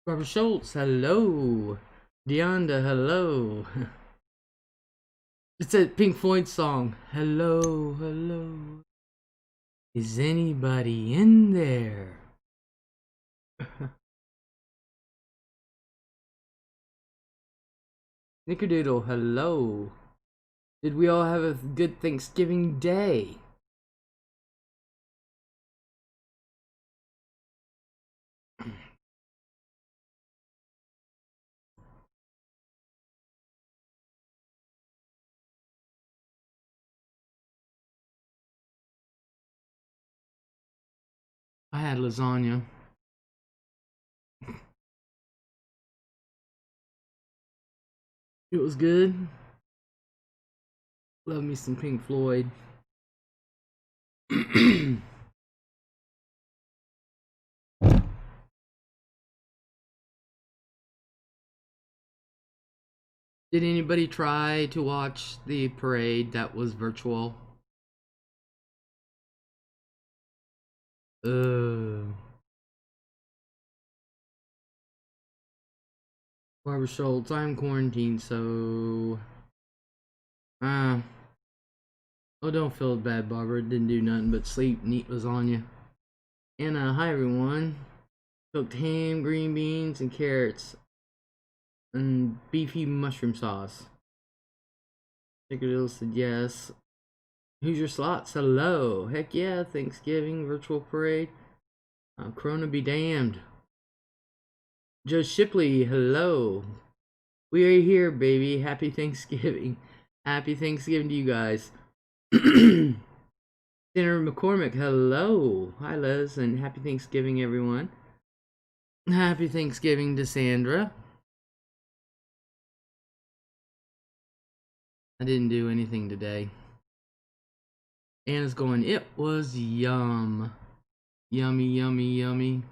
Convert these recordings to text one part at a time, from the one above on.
Robert Schultz, hello. Deonda, hello. It's a Pink Floyd song. Hello, hello. Is anybody in there? Nickerdoodle, hello. Did we all have a good Thanksgiving day? I had lasagna. It was good. Love me some Pink Floyd. Did anybody try to watch the parade that was virtual? Barbara Schultz, I'm quarantined, so oh, don't feel bad, Barbara. Didn't do nothing but sleep and eat lasagna. And hi everyone. Cooked ham, green beans, and carrots, and beefy mushroom sauce. Nickerdoodle said yes. Who's your slots? Hello. Heck yeah, Thanksgiving virtual parade. Corona be damned. Joe Shipley, hello. We are here, baby. Happy Thanksgiving. Happy Thanksgiving to you guys. Senator McCormick, hello. Hi, Les, and happy Thanksgiving, everyone. Happy Thanksgiving to Sandra. I didn't do anything today. Anna's going, it was yum. Yummy, yummy, yummy.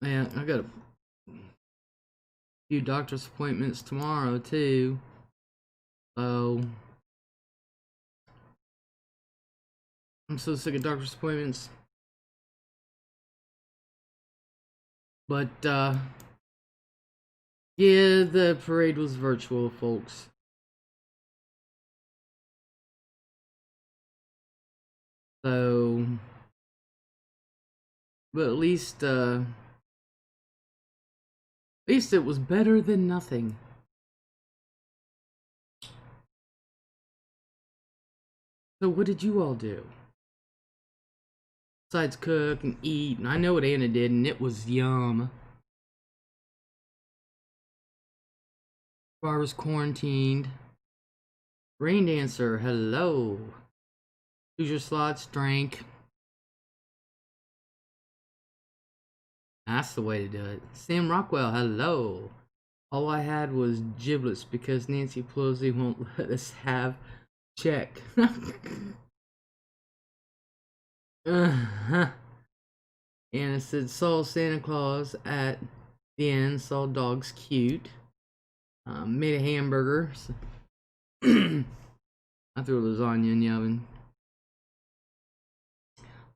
Yeah, I got a few doctor's appointments tomorrow, too. So, I'm so sick of doctor's appointments. But, yeah, the parade was virtual, folks. So, but at least it was better than nothing. So what did you all do? Besides cook and eat, and I know what Anna did, and it was yum. Barbara's quarantined. Rain Dancer, hello. Who's your slots? Drink. That's the way to do it. Sam Rockwell, hello. All I had was giblets because Nancy Pelosi won't let us have check. Anna said, saw Santa Claus at the end, saw dogs cute. Made a hamburger. I threw a lasagna in the oven.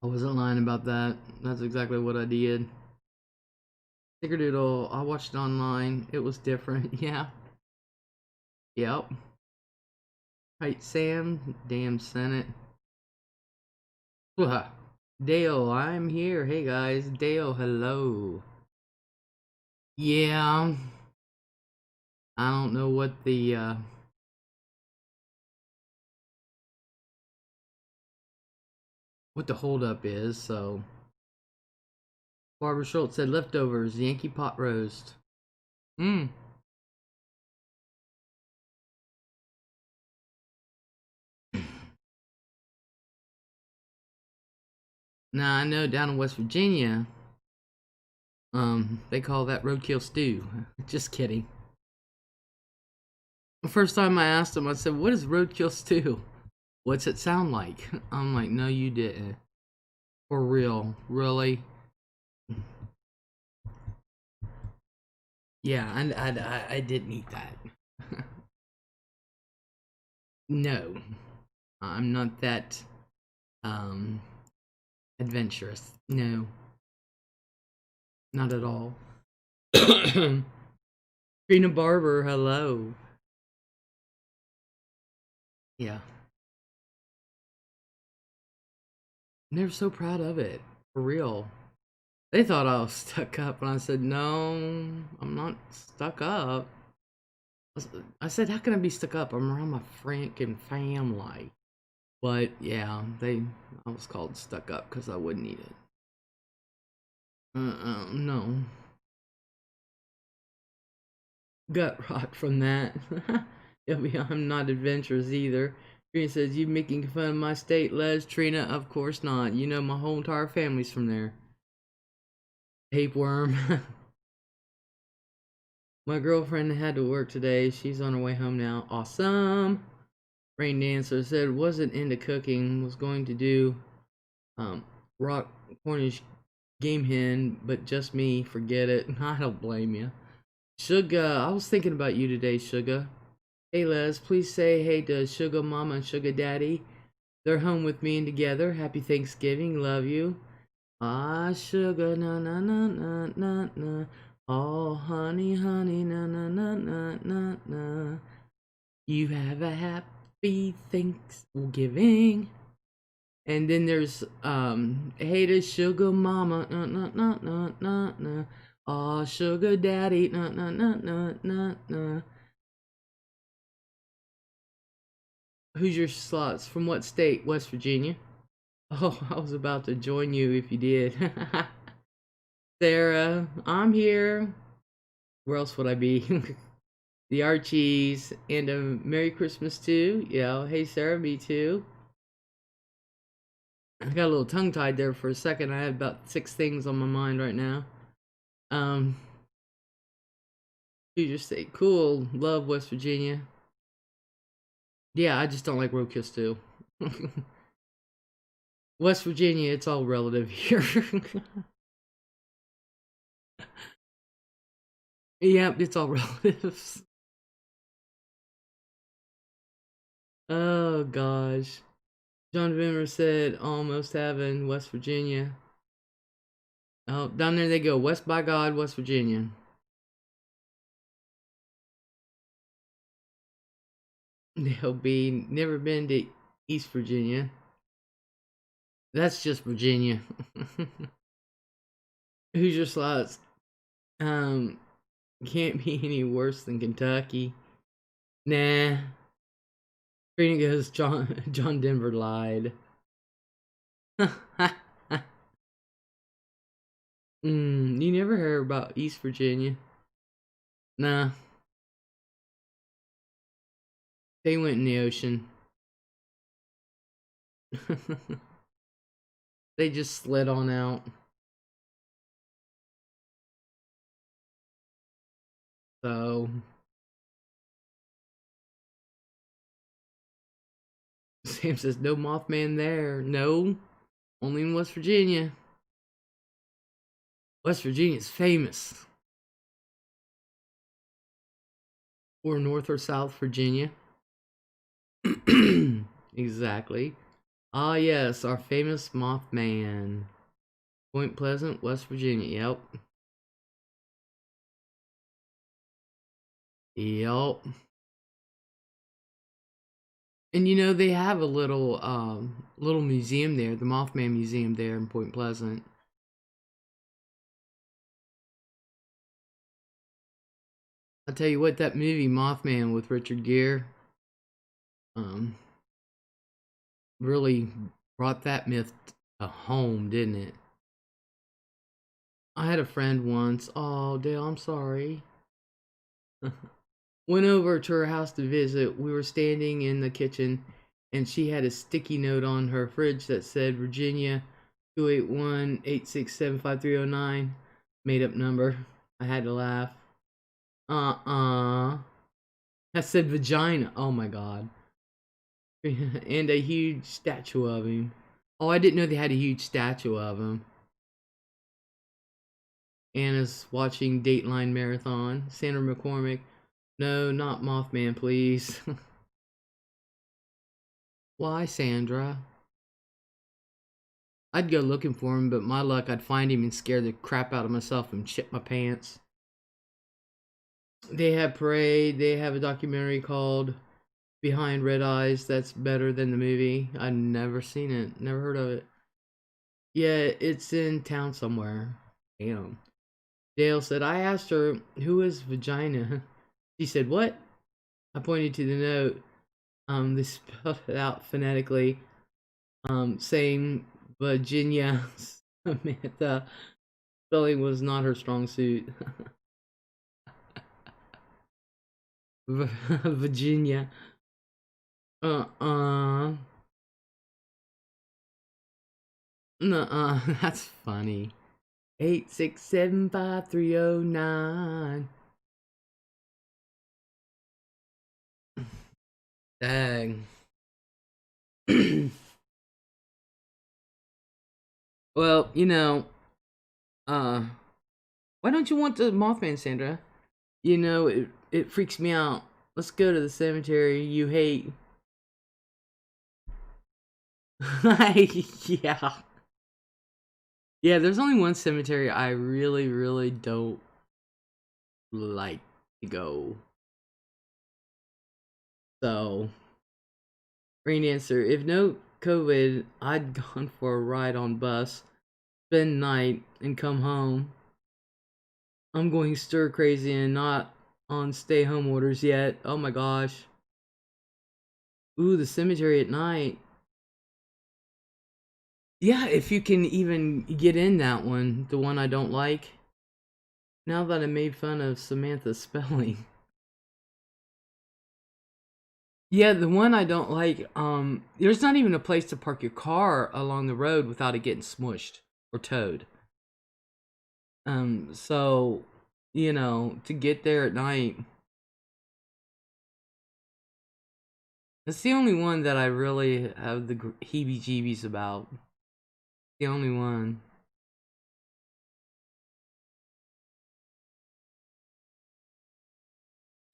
I wasn't lying about that. That's exactly what I did. Snickerdoodle, I watched it online. It was different. Yeah. Yep. Right, Sam. Damn Senate. Dale, I'm here. Hey guys. Dale, hello. Yeah. I don't know what the holdup is, so Barbara Schultz said leftovers, Yankee pot roast. Now I know down in West Virginia, they call that roadkill stew. Just kidding. The first time I asked them, I said, "What is roadkill stew? What's it sound like?" I'm like, "No, you didn't. For real, really." Yeah, I didn't eat that. No, I'm not that um adventurous. No, not at all. Trina Barber, hello. Yeah. And they're so proud of it. For real. They thought I was stuck up, and I said, no, I'm not stuck up. I said, how can I be stuck up? I'm around my freaking family. But yeah, I was called stuck up because I wouldn't eat it. No. Gut rot from that. I'm not adventurous either. Trina says, you making fun of my state, Les? Trina, of course not. You know my whole entire family's from there. Tapeworm. My girlfriend had to work today. She's on her way home now. Awesome. Rain Dancer said, wasn't into cooking. Was going to do rock Cornish game hen, but just me. Forget it. I don't blame you. Sugar, I was thinking about you today, Sugar. Hey Les, please say hey to Sugar Mama and Sugar Daddy. They're home with me and together. Happy Thanksgiving. Love you. Ah, sugar, na na na na na na. Oh, honey, honey, na na na na na na. You have a happy Thanksgiving. And then there's hey to Sugar Mama, na na na na na na. Oh, Sugar Daddy, na na na na na na. Who's your slots? From what state? West Virginia. Oh, I was about to join you if you did. Sarah, I'm here. Where else would I be? The Archies, and a Merry Christmas too. Yeah, hey Sarah, me too. I got a little tongue tied there for a second. I had about 6 things on my mind right now. You just say cool, love West Virginia. Yeah, I just don't like roadkill stew. West Virginia, it's all relative here. Yep, it's all relatives. Oh gosh. John Vimmer said almost heaven, West Virginia. Oh, down there they go. West by God, West Virginia. They'll be never been to East Virginia. That's just Virginia. Who's your slots? Can't be any worse than Kentucky. Nah. Trina goes, John Denver lied. You never heard about East Virginia? Nah. They went in the ocean. They just slid on out. So Sam says no Mothman there. No, only in West Virginia. West Virginia's famous. Or North or South Virginia. Exactly. Ah yes, our famous Mothman. Point Pleasant, West Virginia. Yep. Yep. And you know they have a little museum there, the Mothman Museum there in Point Pleasant. I'll tell you what, that movie Mothman with Richard Gere really brought that myth home, didn't it? I had a friend once. Oh, Dale, I'm sorry. Went over to her house to visit. We were standing in the kitchen, and she had a sticky note on her fridge that said Virginia 281-867-5309. Made up number. I had to laugh. That said vagina. Oh my god. And a huge statue of him. Oh, I didn't know they had a huge statue of him. Anna's watching Dateline Marathon. Sandra McCormick. No, not Mothman, please. Why, Sandra? I'd go looking for him, but my luck, I'd find him and scare the crap out of myself and shit my pants. They have Parade. They have a documentary called Behind Red Eyes. That's better than the movie. I've never seen it. Never heard of it. Yeah, it's in town somewhere. Damn. Dale said, I asked her, who is vagina? She said, what? I pointed to the note. They spelled it out phonetically. Saying Virginia Samantha. Spelling was not her strong suit. Virginia. Nuh-uh. That's funny. 8675309. Dang. Well, why don't you want the Mothman, Sandra? It freaks me out. Let's go to the cemetery you hate. Yeah. Yeah, there's only one cemetery I really, really don't like to go. So, rain answer. If no COVID, I'd gone for a ride on bus, spend night, and come home. I'm going stir crazy and not on stay home orders yet. Oh my gosh. Ooh, the cemetery at night. Yeah, if you can even get in that one, the one I don't like. Now that I made fun of Samantha's spelling. Yeah, the one I don't like, there's not even a place to park your car along the road without it getting smushed or towed. So, to get there at night. That's the only one that I really have the heebie-jeebies about. The only one.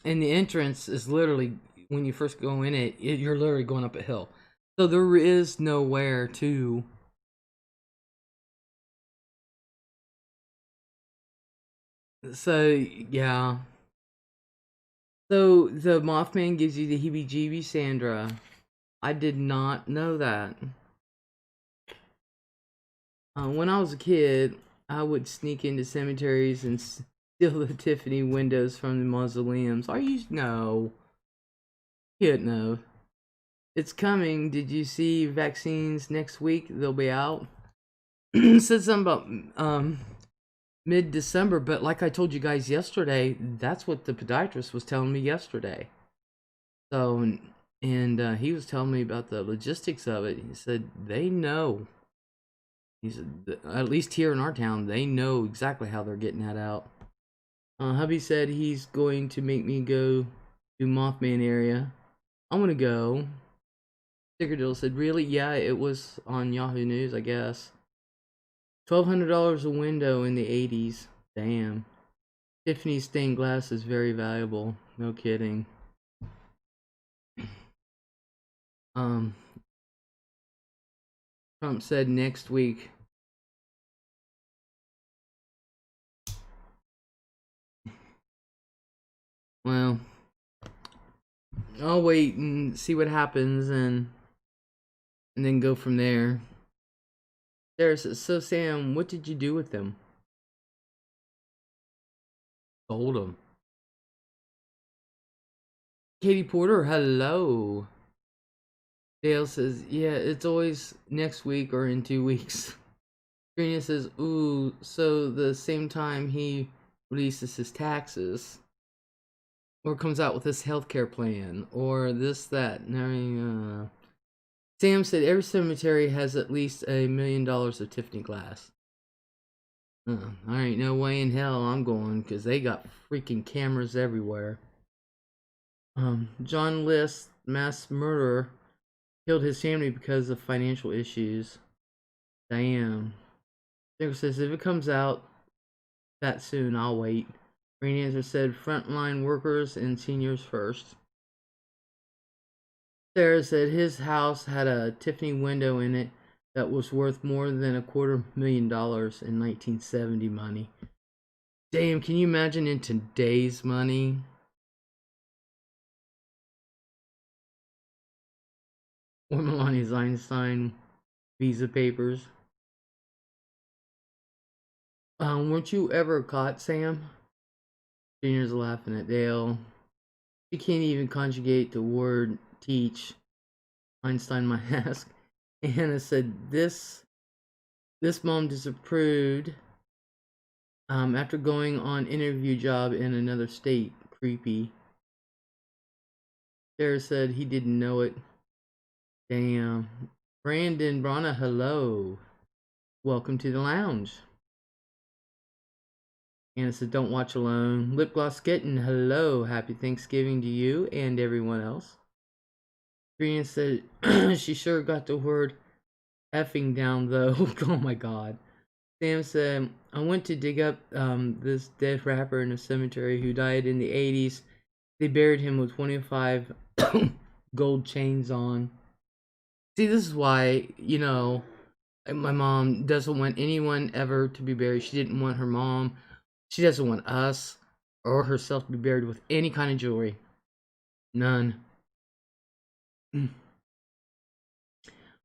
And the entrance is literally, when you first go in it, you're literally going up a hill. So there is nowhere to... So, yeah. So, the Mothman gives you the heebie-jeebies, Sandra. I did not know that. When I was a kid, I would sneak into cemeteries and steal the Tiffany windows from the mausoleums. Are you? No. Can't know. It's coming. Did you see vaccines next week? They'll be out. Said something about mid-December, but like I told you guys yesterday, that's what the podiatrist was telling me yesterday. So, and he was telling me about the logistics of it. He said they know. He said, at least here in our town, they know exactly how they're getting that out. Hubby said he's going to make me go to Mothman area. I'm gonna go. Stickerdill said, really? Yeah, it was on Yahoo News, I guess. $1,200 a window in the 80s. Damn. Tiffany stained glass is very valuable. No kidding. Trump said next week. Well, I'll wait and see what happens and then go from there. Sarah says, so Sam, what did you do with them? Sold them. Katie Porter, hello. Dale says, yeah, it's always next week or in 2 weeks. Trina says, ooh, so the same time he releases his taxes, or comes out with this healthcare plan, or this, that. Sam said every cemetery has at least $1 million of Tiffany glass. I ain't no way in hell I'm going, because they got freaking cameras everywhere. John List, mass murderer, killed his family because of financial issues. Damn. Sarah says, if it comes out that soon, I'll wait. Rainy Answer said, frontline workers and seniors first. Sarah said his house had a Tiffany window in it. that was worth more than $250,000 in 1970 money. Damn, can you imagine in today's money? Or Melania's Einstein visa papers. Weren't you ever caught, Sam? Junior's laughing at Dale. She can't even conjugate the word teach. Einstein might ask. Hannah said this mom disapproved after going on interview job in another state. Creepy. Sarah said he didn't know it. Damn. Brandon Brana, hello. Welcome to the lounge. Anna said, don't watch alone. Lip Gloss Kitten, hello. Happy Thanksgiving to you and everyone else. Trina said, she sure got the word effing down though. Oh my god. Sam said, I went to dig up this dead rapper in a cemetery who died in the 80s. They buried him with 25 gold chains on. See, this is why, you know, my mom doesn't want anyone ever to be buried. She didn't want her mom. She doesn't want us or herself to be buried with any kind of jewelry. None. I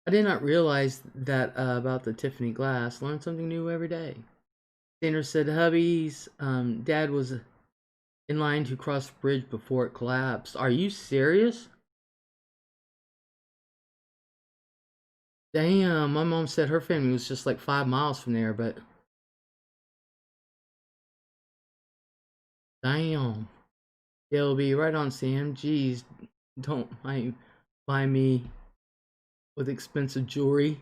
did not realize that about the Tiffany glass. Learn something new every day. Sandra said hubby's dad was in line to cross the bridge before it collapsed. Are you serious? Damn, my mom said her family was just like 5 miles from there, but damn. It'll be right on, Sam. Jeez, don't buy me with expensive jewelry.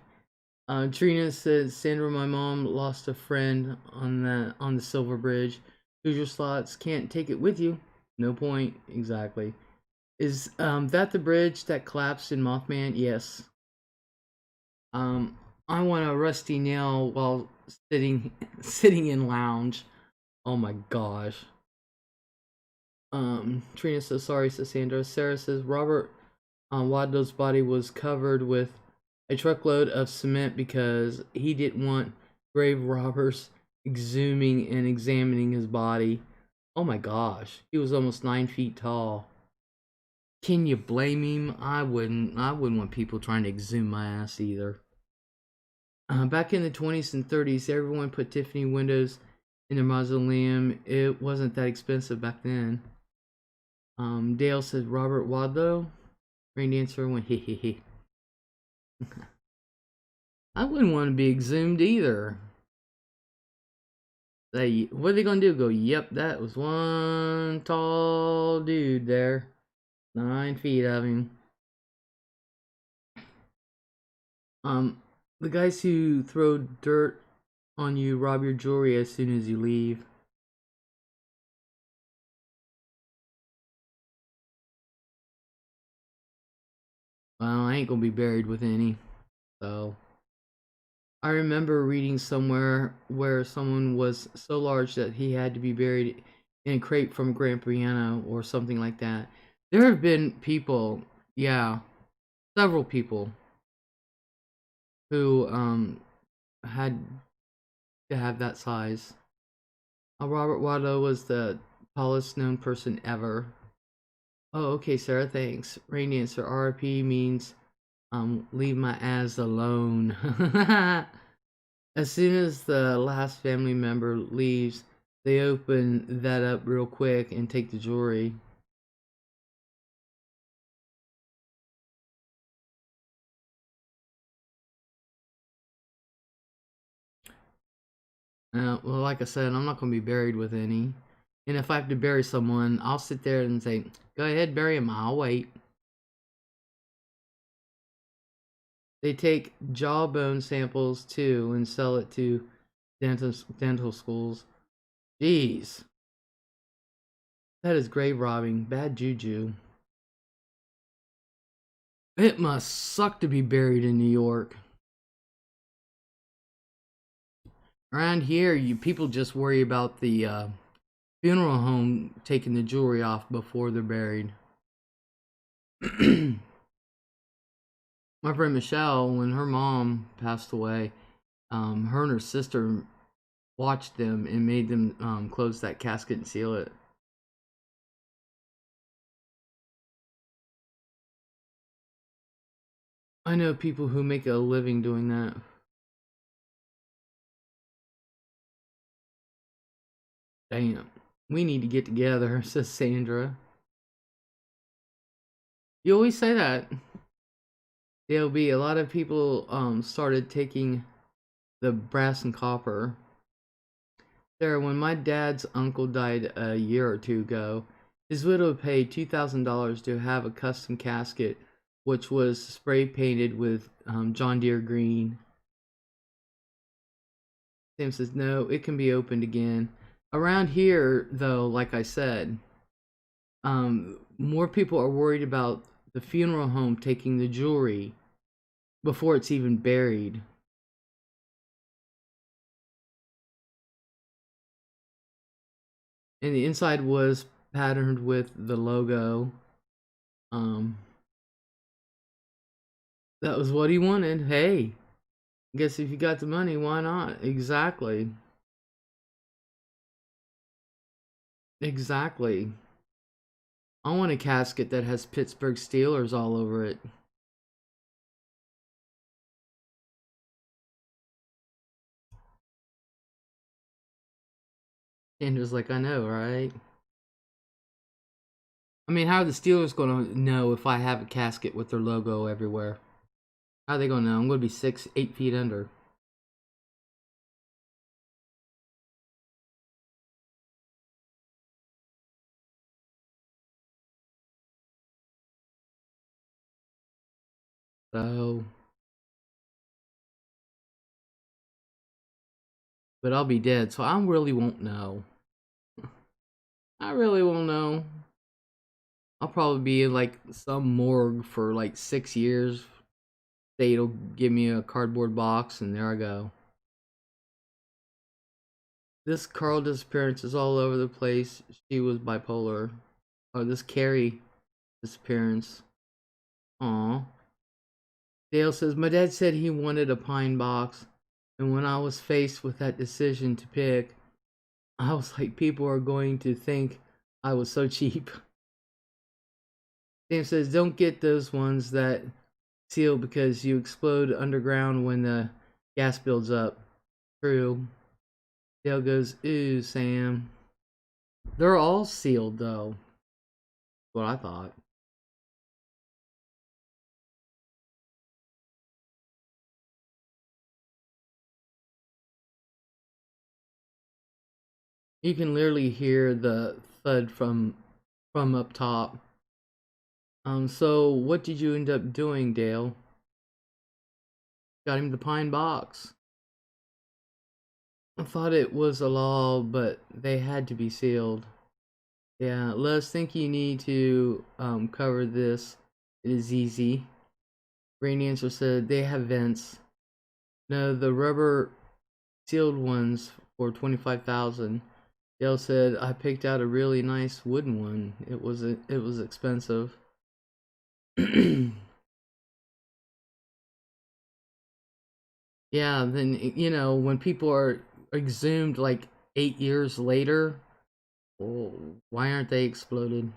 Trina said, Sandra, my mom lost a friend on the Silver Bridge. Hoosier slots can't take it with you. No point. Exactly. Is that the bridge that collapsed in Mothman? Yes. I want a rusty nail while sitting in lounge. Oh my gosh. Trina says sorry, says Sandra. Sarah says Robert Wadlow's body was covered with a truckload of cement because he didn't want grave robbers exhuming and examining his body. Oh my gosh, he was almost 9 feet tall. Can you blame him? I wouldn't want people trying to exhume my ass either. Back in the 20s and 30s, everyone put Tiffany windows in their mausoleum. It wasn't that expensive back then. Dale said Robert Wadlow. Rain Dancer went hee hee hee. I wouldn't want to be exhumed either. What are they gonna do? Go, yep, that was one tall dude there. 9 feet of him. The guys who throw dirt on you rob your jewelry as soon as you leave. Well, I ain't gonna be buried with any. So I remember reading somewhere where someone was so large that he had to be buried in a crate from Grand Piano or something like that. There have been people, yeah, several people who had to have that size. Robert Wadlow was the tallest known person ever. Oh, okay, Sarah, thanks. Rain Dancer, RP means leave my ass alone. As soon as the last family member leaves, they open that up real quick and take the jewelry. Well, like I said, I'm not going to be buried with any. And if I have to bury someone, I'll sit there and say, go ahead, bury him, I'll wait. They take jawbone samples too and sell it to dental schools. Jeez. That is grave robbing. Bad juju. It must suck to be buried in New York. Around here, people just worry about the funeral home taking the jewelry off before they're buried. My My friend Michelle, when her mom passed away, her and her sister watched them and made them close that casket and seal it. I know people who make a living doing that. Damn. We need to get together, says Sandra. You always say that. There'll be a lot of people started taking the brass and copper. Sarah, when my dad's uncle died a year or two ago, his widow paid $2,000 to have a custom casket, which was spray painted with John Deere green. Sam says, no, it can be opened again. Around here, though, like I said, more people are worried about the funeral home taking the jewelry before it's even buried. And the inside was patterned with the logo. That was what he wanted. Hey, guess if you got the money, why not? Exactly. Exactly. I want a casket that has Pittsburgh Steelers all over it. Andrew's like, I know, right? I mean, how are the Steelers going to know if I have a casket with their logo everywhere? How are they going to know? I'm going to be 6, 8 feet under. So, but I'll be dead, so I really won't know. I really won't know. I'll probably be in like some morgue for like 6 years. They'll give me a cardboard box, and there I go. This Carl disappearance is all over the place. She was bipolar. Oh, this Carrie disappearance. Aw. Dale says, my dad said he wanted a pine box, and when I was faced with that decision to pick, I was like, people are going to think I was so cheap. Sam says, don't get those ones that seal because you explode underground when the gas builds up. True. Dale goes, ooh, Sam. They're all sealed, though. What I thought. You can literally hear the thud from up top. So what did you end up doing, Dale? Got him the pine box. I thought it was a law, but they had to be sealed. Yeah, Les, think you need to cover this. It is easy. Rain Answer said they have vents. No, the rubber sealed ones for 25,000. Dale said I picked out a really nice wooden one. It was expensive. Yeah, then when people are exhumed like 8 years later, well, why aren't they exploded?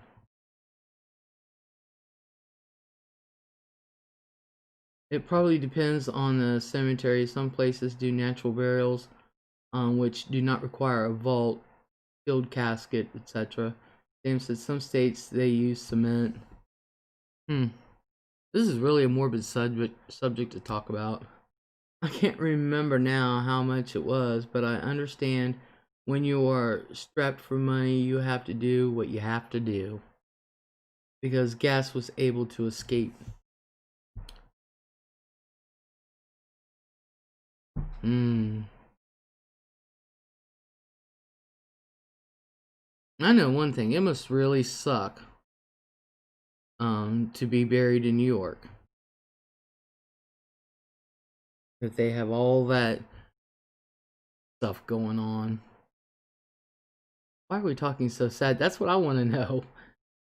It probably depends on the cemetery. Some places do natural burials, which do not require a vault, sealed casket, etc. James said some states they use cement. This is really a morbid subject to talk about. I can't remember now how much it was, but I understand when you are strapped for money, you have to do what you have to do. Because gas was able to escape. I know one thing, it must really suck to be buried in New York. That they have all that stuff going on. Why are we talking so sad? That's what I want to know.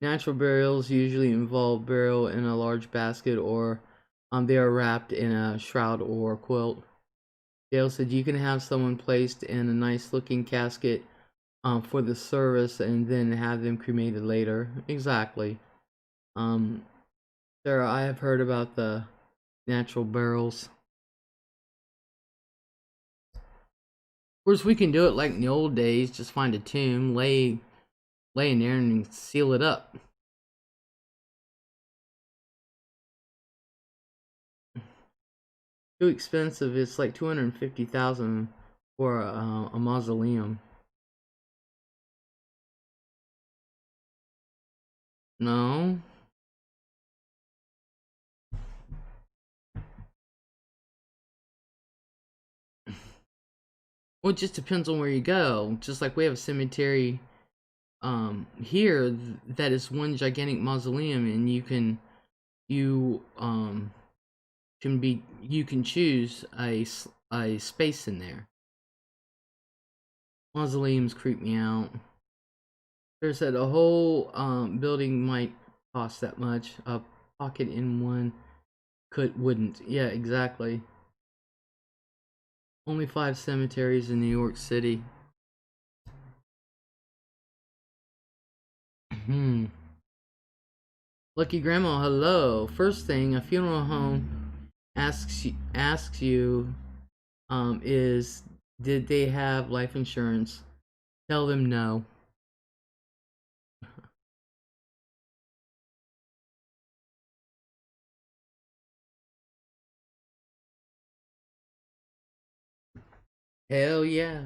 Natural burials usually involve burial in a large basket or they are wrapped in a shroud or quilt. Dale said you can have someone placed in a nice looking casket for the service and then have them cremated later. Exactly. Um, Sarah, I have heard about the natural burials. Of course, we can do it like in the old days. Just find a tomb, lay in there, and seal it up. Too expensive. It's like 250,000 for a mausoleum. No. Well, it just depends on where you go. Just like we have a cemetery here that is one gigantic mausoleum, and you can choose a space in there. Mausoleums creep me out. There's said a whole building might cost that much. A pocket in one wouldn't. Yeah, exactly. Only 5 cemeteries in New York City. Lucky Grandma, hello. First thing, a funeral home asks you is did they have life insurance? Tell them no. Hell yeah.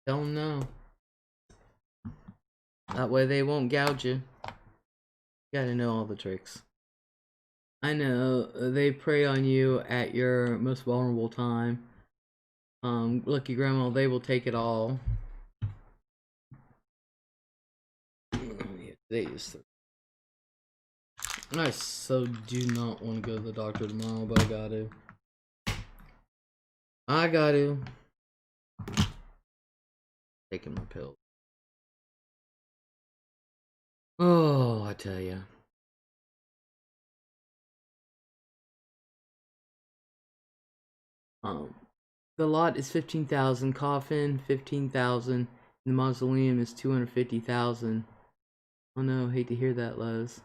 Tell them no. That way they won't gouge you. Gotta know all the tricks. I know, they prey on you at your most vulnerable time. Lucky Grandma, they will take it all. I so do not want to go to the doctor tomorrow, but I got to. Taking my pill. Oh, I tell ya. The lot is 15,000. Coffin 15,000. The mausoleum is 250,000. Oh no, hate to hear that, Les.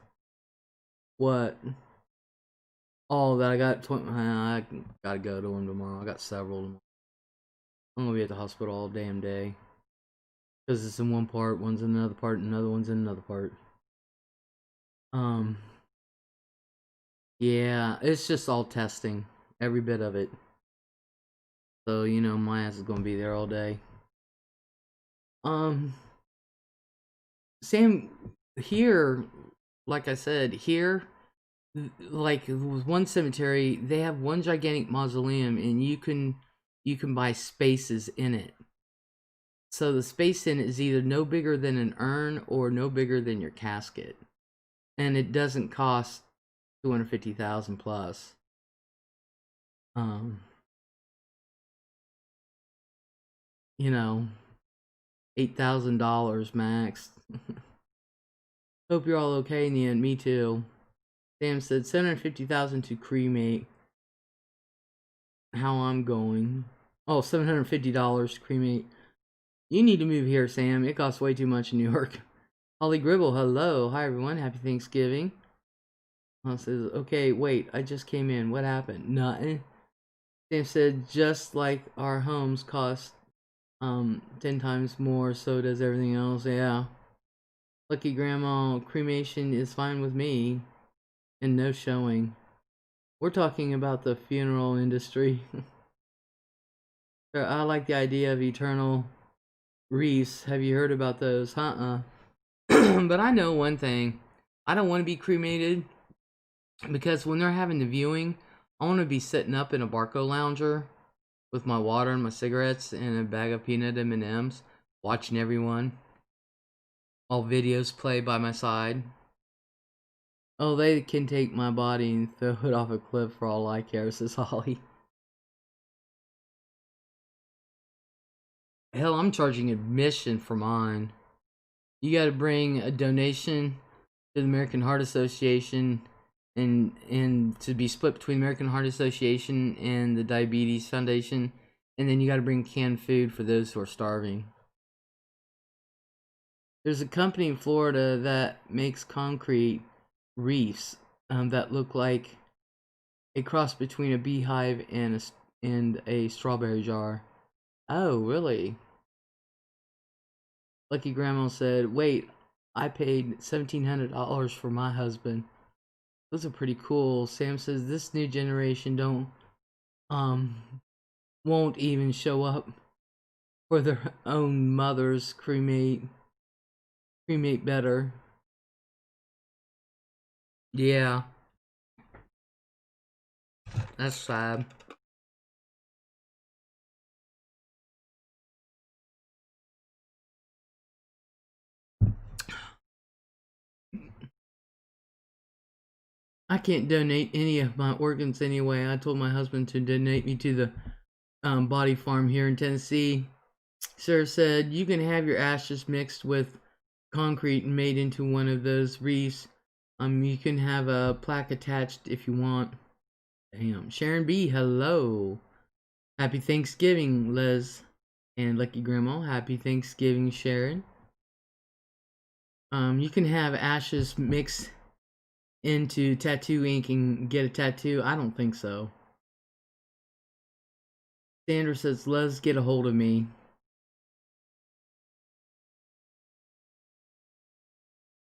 What? Oh, that I got. I gotta go to him tomorrow. I got several tomorrow. I'm gonna be at the hospital all damn day. Because it's in one part, one's in another part, and another one's in another part. Yeah, it's just all testing. Every bit of it. So, you know, my ass is gonna be there all day. Sam, here, like I said, here, like with one cemetery, they have one gigantic mausoleum, and you can buy spaces in it. So the space in it is either no bigger than an urn or no bigger than your casket, and it doesn't cost 250,000 plus. You know, $8,000 max. Hope you're all okay in the end. Me too. Sam said 750,000 to cremate. How I'm going. Oh, $750 to cremate. You need to move here, Sam. It costs way too much in New York. Holly Gribble, hello. Hi, everyone. Happy Thanksgiving. Says, okay, wait. I just came in. What happened? Nothing. Sam said, just like our homes cost 10 times more, so does everything else. Yeah. Lucky Grandma, cremation is fine with me. And no showing. We're talking about the funeral industry. I like the idea of eternal wreaths. Have you heard about those? But I know one thing. I don't want to be cremated because when they're having the viewing, I want to be sitting up in a Barco lounger with my water and my cigarettes and a bag of peanut M&Ms, watching everyone. All videos play by my side. Oh, they can take my body and throw it off a cliff for all I care, says Holly. Hell, I'm charging admission for mine. You gotta bring a donation to the American Heart Association and to be split between American Heart Association and the Diabetes Foundation, and then you got to bring canned food for those who are starving. There's a company in Florida that makes concrete reefs that look like a cross between a beehive and a strawberry jar. Oh, really? Lucky Grandma said, "Wait, I paid $1,700 for my husband. Those are pretty cool." Sam says, "This new generation don't um won't even show up for their own mothers. Cremate better." Yeah, that's sad. I can't donate any of my organs anyway. I told my husband to donate me to the body farm here in Tennessee. Sarah said, "You can have your ashes mixed with concrete and made into one of those wreaths. You can have a plaque attached if you want." Damn. Sharon B, hello. Happy Thanksgiving, Les and Lucky Grandma. Happy Thanksgiving, Sharon. You can have ashes mixed into tattoo ink and get a tattoo. I don't think so. Sandra says, "Les, get a hold of me."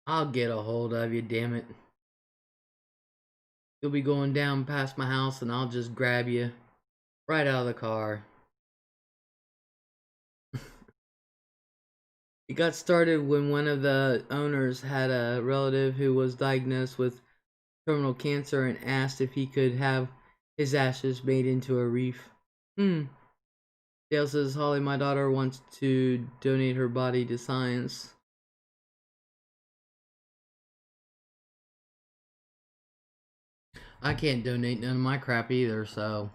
I'll get a hold of you, damn it. You'll be going down past my house and I'll just grab you right out of the car. It got started when one of the owners had a relative who was diagnosed with terminal cancer and asked if he could have his ashes made into a wreath. Dale says, "Holly, my daughter wants to donate her body to science." I can't donate none of my crap either, so.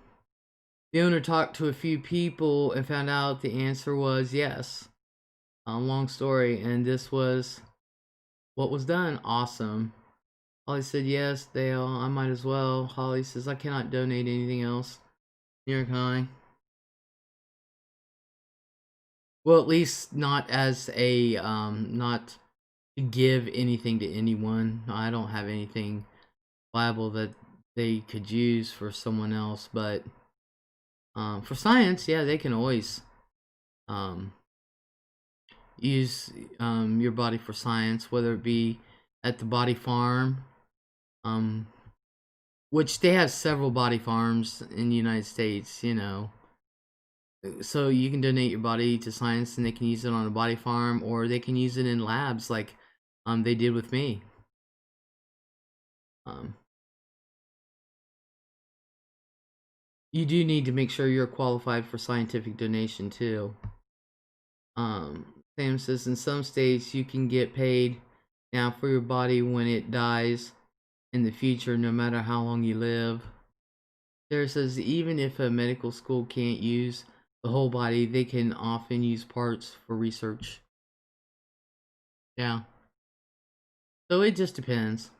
The owner talked to a few people and found out the answer was yes. Long story, and this was what was done. Awesome. Holly said, "Yes, Dale, I might as well." Holly says, "I cannot donate anything else." Neither can I. Well, at least not as a, not to give anything to anyone. I don't have anything liable that they could use for someone else, but for science, yeah, they can always um, use your body for science, whether it be at the body farm, um, which they have several body farms in the United States, you know. So you can donate your body to science and they can use it on a body farm, or they can use it in labs like they did with me. Um, you do need to make sure you're qualified for scientific donation too. Sam says in some states you can get paid now for your body when it dies in the future, no matter how long you live. Sarah says even if a medical school can't use the whole body, they can often use parts for research. Yeah. So it just depends.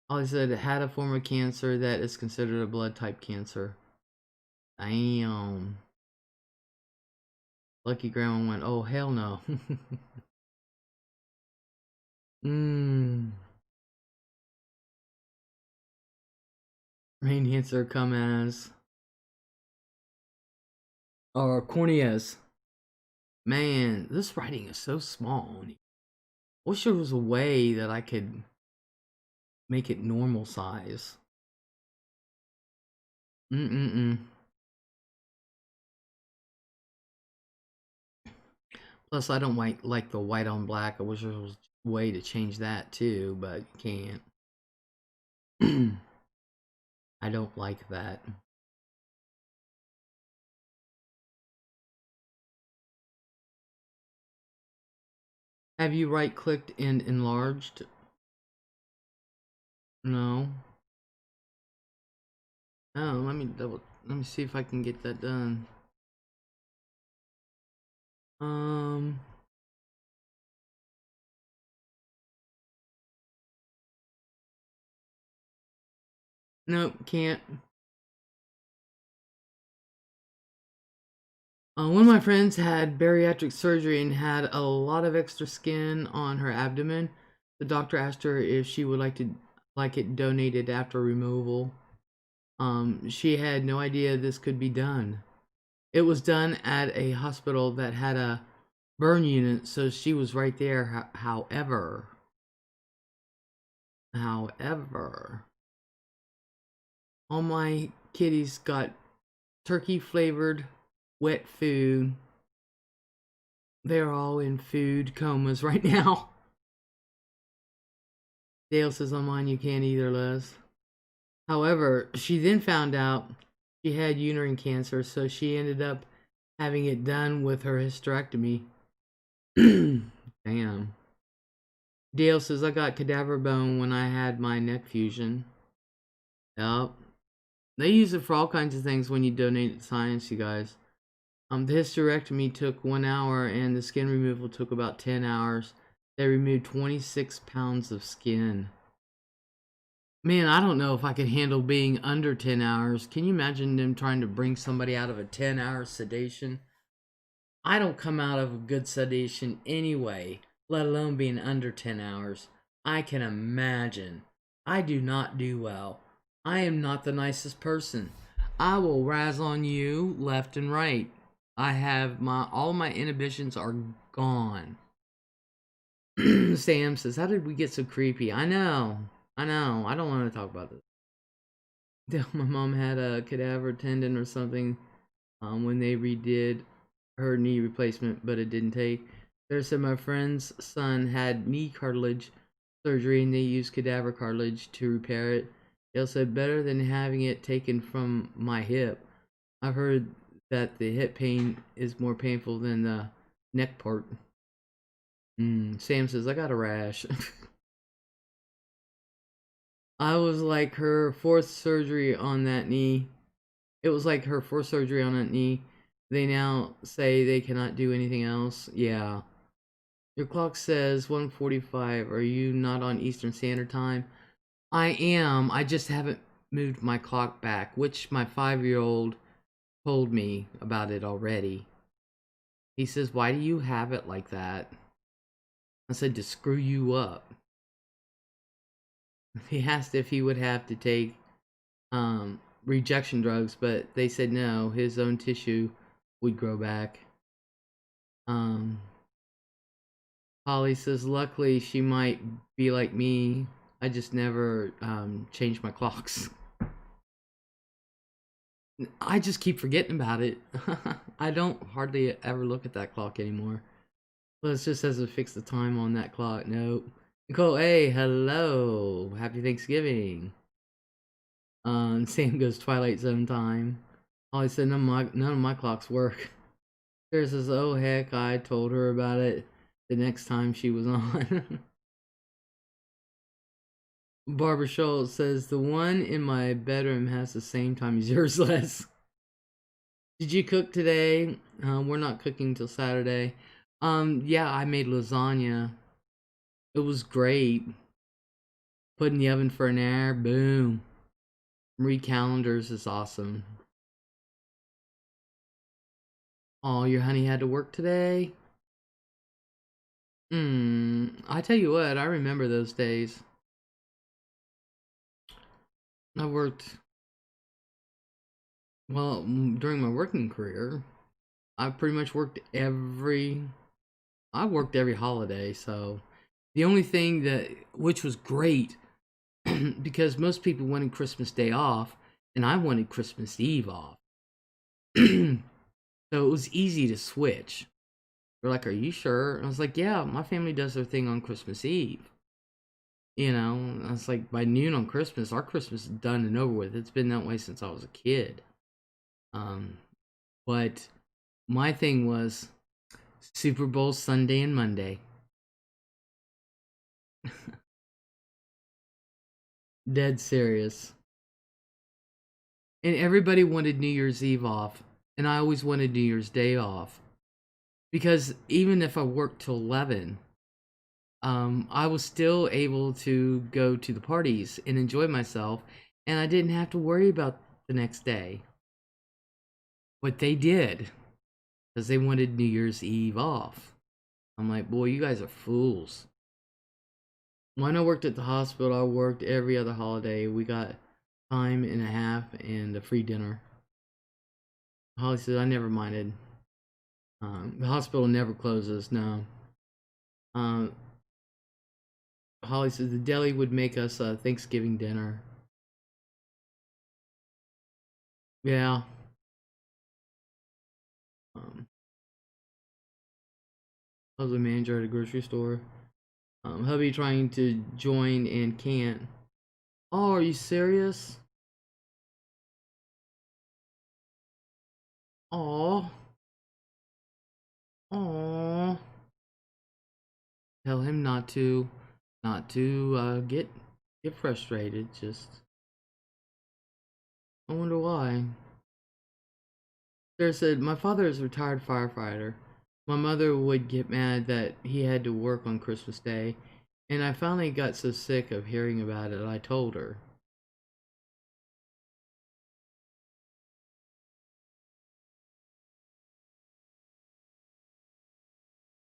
I said it had a form of cancer that is considered a blood type cancer. Damn. Lucky Grandma went, "Oh, hell no." Mmm. Main answer come as. Or Corneas. Man, this writing is so small. Wish there was a way that I could make it normal size. Mm-mm-mm. Plus, I don't like the white on black. I wish there was a way to change that too, but you can't. I don't like that. Have you right-clicked and enlarged? No. Oh, let me see if I can get that done. Um, Nope, can't. One of my friends had bariatric surgery and had a lot of extra skin on her abdomen. The doctor asked her if she would like it donated after removal. She had no idea this could be done. It was done at a hospital that had a burn unit, so she was right there. However, all my kitties got turkey flavored wet food. They're all in food comas right now. Dale says on mine you can't either, Les. However, she then found out she had uterine cancer, so she ended up having it done with her hysterectomy. Damn. Dale says I got cadaver bone when I had my neck fusion. Yep. They use it for all kinds of things when you donate to science, you guys. The hysterectomy took 1 hour and the skin removal took about 10 hours. They removed 26 pounds of skin. Man, I don't know if I could handle being under 10 hours. Can you imagine them trying to bring somebody out of a 10-hour sedation? I don't come out of a good sedation anyway, let alone being under 10 hours. I can imagine. I do not do well. I am not the nicest person. I will razz on you left and right. I have all my inhibitions are gone. Sam says, how did we get so creepy? I know. I don't want to talk about this. My mom had a cadaver tendon or something when they redid her knee replacement, but it didn't take. There said my friend's son had knee cartilage surgery and they used cadaver cartilage to repair it. Dale said, better than having it taken from my hip. I've heard that the hip pain is more painful than the neck part. Sam says, I got a rash. I was like her fourth surgery on that knee. It was like her fourth surgery on that knee. They now say they cannot do anything else. Yeah. Your clock says 1:45. Are you not on Eastern Standard Time? I am. I just haven't moved my clock back, which my 5-year-old told me about it already. He says, why do you have it like that? I said, to screw you up. He asked if he would have to take rejection drugs, but they said no, his own tissue would grow back. Holly says, luckily she might be like me. I just never change my clocks. I just keep forgetting about it. I don't hardly ever look at that clock anymore. Well, it just says to fix the time on that clock. Nope. Nicole, hey, hello. Happy Thanksgiving. Sam goes Twilight Zone time. Holly said none of my clocks work. Sarah says, oh heck, I told her about it the next time she was on. Barbara Schultz says, the one in my bedroom has the same time as yours, Les. Did you cook today? We're not cooking till Saturday. Yeah, I made lasagna. It was great. Put in the oven for an hour, boom. Read calendars is awesome. Oh, your honey had to work today? I tell you what, I remember those days. I worked, well, during my working career, I pretty much worked every holiday, so the only thing which was great, because most people wanted Christmas Day off, and I wanted Christmas Eve off. So it was easy to switch. They're like, are you sure? And I was like, yeah, my family does their thing on Christmas Eve. You know, I was like, by noon on Christmas, our Christmas is done and over with. It's been that way since I was a kid. But my thing was Super Bowl Sunday and Monday. Dead serious. And everybody wanted New Year's Eve off. And I always wanted New Year's Day off. Because even if I worked till 11, I was still able to go to the parties and enjoy myself. and I didn't have to worry about the next day. But they did, because they wanted New Year's Eve off. I'm like, boy, you guys are fools. When I worked at the hospital, I worked every other holiday. We got time and a half and a free dinner. Holly said, I never minded. The hospital never closes, no. Um, Holly says the deli would make us a Thanksgiving dinner. Yeah. Um, I was a manager at a grocery store. Hubby trying to join and can't. Oh, are you serious? Aw. Aw. Tell him not to get frustrated. Just, I wonder why. Sarah said, my father is a retired firefighter. My mother would get mad that he had to work on Christmas Day, and I finally got so sick of hearing about it, I told her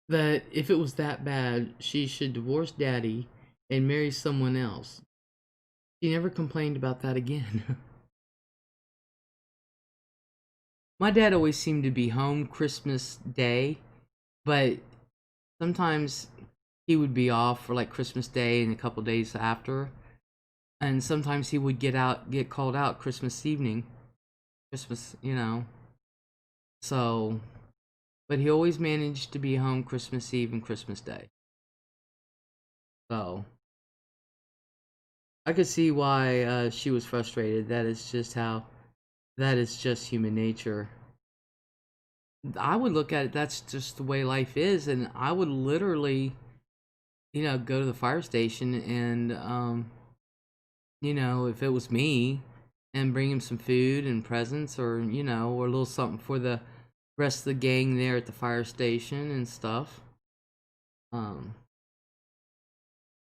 that if it was that bad, she should divorce Daddy and marry someone else. She never complained about that again. My dad always seemed to be home Christmas Day, but sometimes he would be off for like Christmas Day and a couple days after, and sometimes he would get called out Christmas evening, Christmas. So, but he always managed to be home Christmas Eve and Christmas Day. So, I could see why she was frustrated. That is just human nature. I would look at it, that's just the way life is, and I would literally, go to the fire station and, if it was me, and bring him some food and presents, or a little something for the rest of the gang there at the fire station and stuff. Um,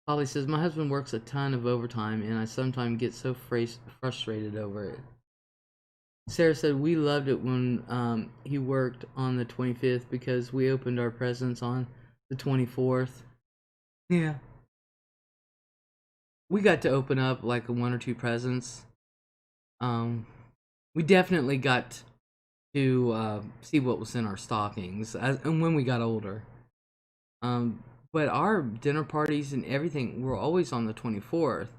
Polly says, my husband works a ton of overtime, and I sometimes get so frustrated over it. Sarah said, we loved it when he worked on the 25th because we opened our presents on the 24th. Yeah. We got to open up like one or two presents. Um, we definitely got to see what was in our stockings and when we got older. Um, but our dinner parties and everything were always on the 24th.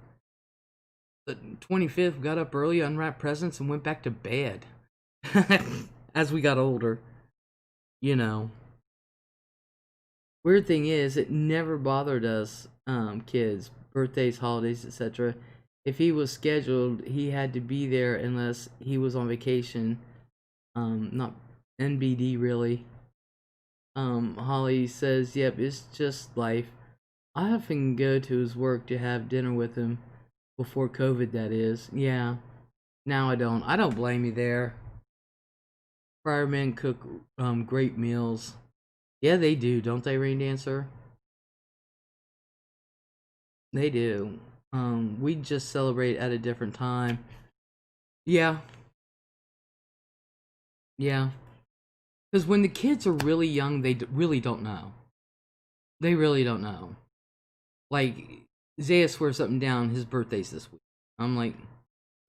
The 25th, got up early, unwrapped presents, and went back to bed. As we got older, you know. Weird thing is, it never bothered us, kids, birthdays, holidays, etc. If he was scheduled, he had to be there unless he was on vacation. Not NBD really. Holly says, yep, it's just life. I often go to his work to have dinner with him before COVID, that is. Yeah. Now I don't. I don't blame you there. Firemen cook great meals. Yeah, they do, don't they, Rain Dancer? They do. We just celebrate at a different time. Yeah, yeah. Because when the kids are really young, they really don't know. They really don't know. Like, Zaya swears something down, his birthday's this week. I'm like,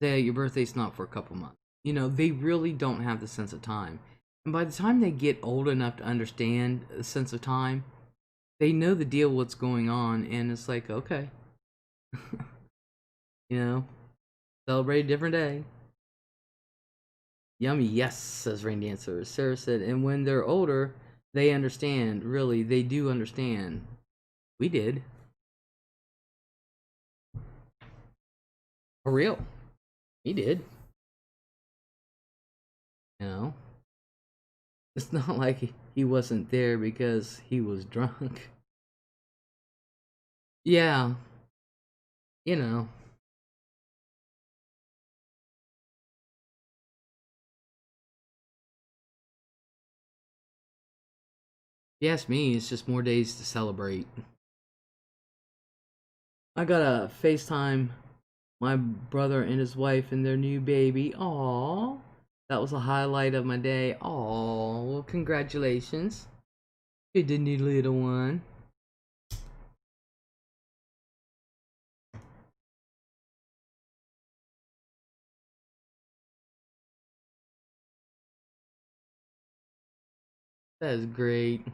Zaya, your birthday's not for a couple months. They really don't have the sense of time. And by the time they get old enough to understand the sense of time, they know the deal what's going on, and it's like, okay. you know, Celebrate a different day. Yummy, yes, says Rain Dancer. Sarah said, and when they're older, they understand. Really, they do understand. We did. For real. He did. You know? It's not like he wasn't there because he was drunk. Yeah, you know. If you ask me, it's just more days to celebrate. I got a FaceTime my brother and his wife and their new baby. Aww. That was a highlight of my day. Aww. Well, congratulations. You did need little one. That is great.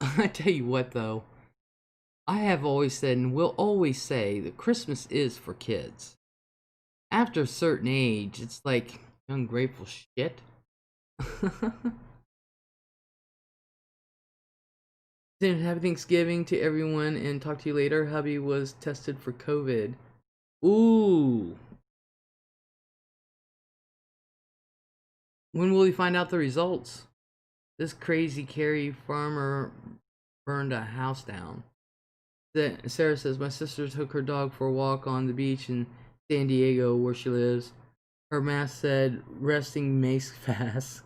I tell you what, though. I have always said and will always say that Christmas is for kids. After a certain age, it's like ungrateful shit. Happy Thanksgiving to everyone and talk to you later. Hubby was tested for COVID. Ooh. When will we find out the results? This crazy Cary farmer burned a house down. Sarah says, my sister took her dog for a walk on the beach in San Diego where she lives. Her mask said, resting mace fast.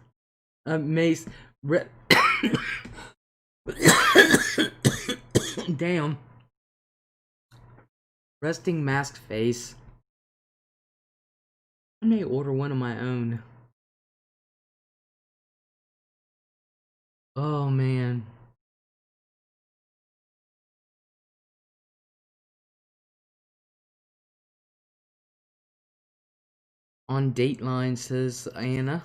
Mace. Damn. Resting mask face. I may order one of my own. Oh man. On Dateline, says Anna.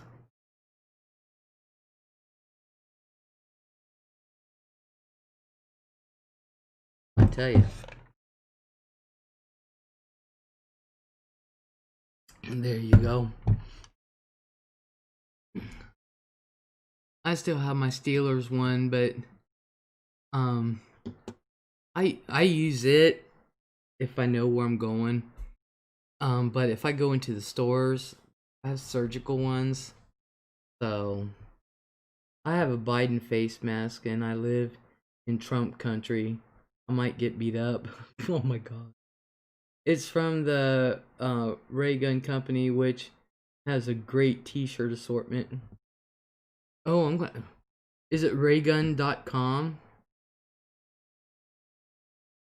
I tell you. There you go. I still have my Steelers one, but I use it if I know where I'm going. But if I go into the stores, I have surgical ones. So I have a Biden face mask and I live in Trump country. I might get beat up. Oh my god. It's from the Ray Gun Company, which has a great t-shirt assortment. Oh, I'm glad. Is it raygun.com?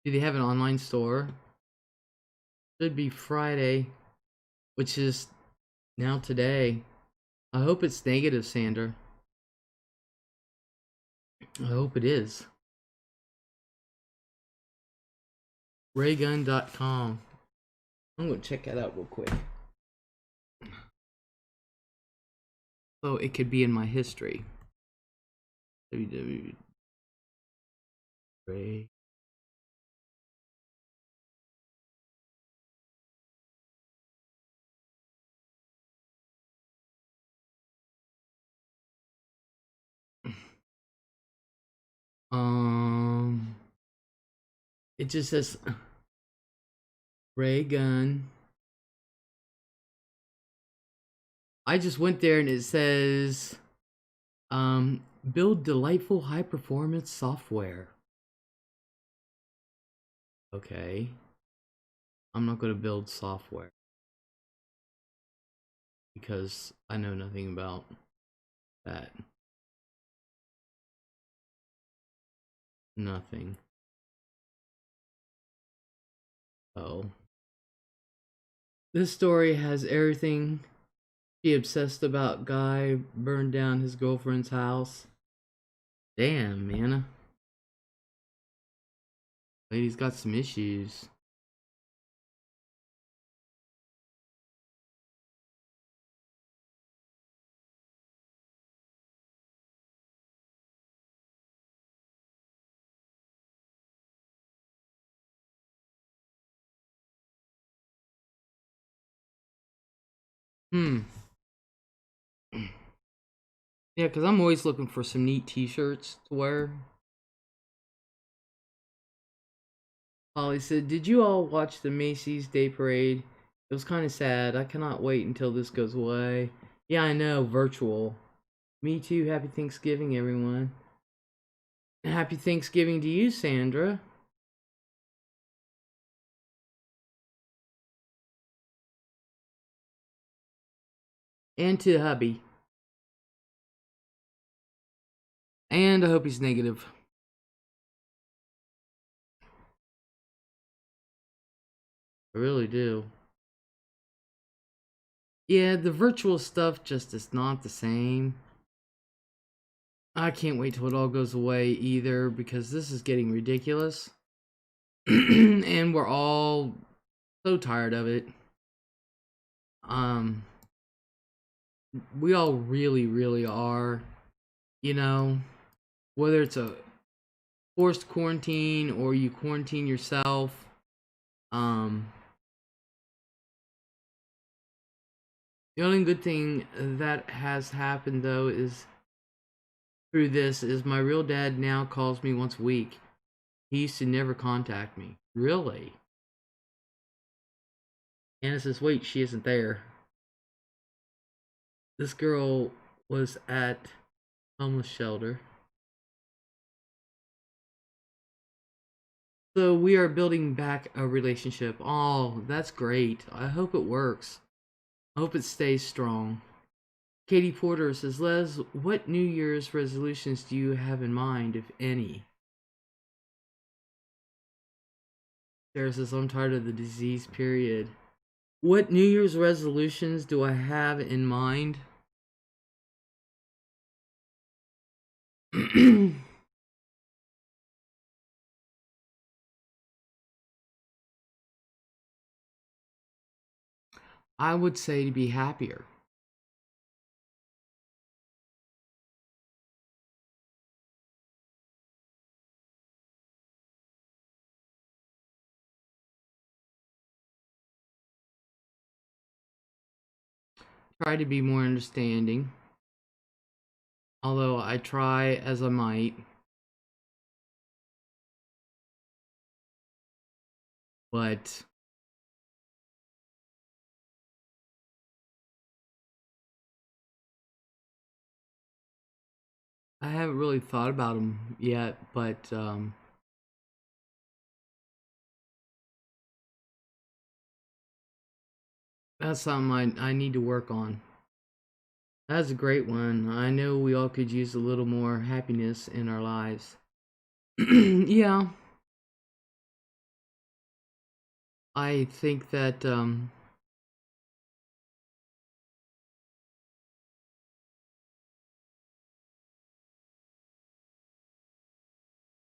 Do they have an online store? Should be Friday, which is now today. I hope it's negative, Sandra. I hope it is. Raygun.com. I'm gonna check that out real quick. So it could be in my history. www. Ray. It just says Ray Gun. I just went there and it says build delightful high performance software. Okay. I'm not going to build software because I know nothing about that. Nothing. Oh. This story has everything. She obsessed about guy burned down his girlfriend's house. Damn, man. Lady's got some issues. Hmm. Yeah, because I'm always looking for some neat t-shirts to wear. Holly said, did you all watch the Macy's Day Parade? It was kind of sad. I cannot wait until this goes away. Yeah, I know, virtual. Me too. Happy Thanksgiving, everyone. Happy Thanksgiving to you, Sandra. And to hubby. And I hope he's negative. I really do. Yeah, the virtual stuff just is not the same. I can't wait till it all goes away either, because this is getting ridiculous. And we're all so tired of it. We all really, really are. You know, whether it's a forced quarantine or you quarantine yourself. Um, the only good thing that has happened though is through this is my real dad now calls me once a week. He used to never contact me. Really? Anna says, wait, she isn't there. This girl was at homeless shelter. So we are building back a relationship. Oh, that's great. I hope it works. I hope it stays strong. Katie Porter says, Les, what New Year's resolutions do you have in mind, if any? Sarah says, I'm tired of the disease, period. What New Year's resolutions do I have in mind? I would say to be happier. Try to be more understanding. Although I try as I might. But I haven't really thought about them yet, but that's something I need to work on. That's a great one. I know we all could use a little more happiness in our lives. Yeah, I think that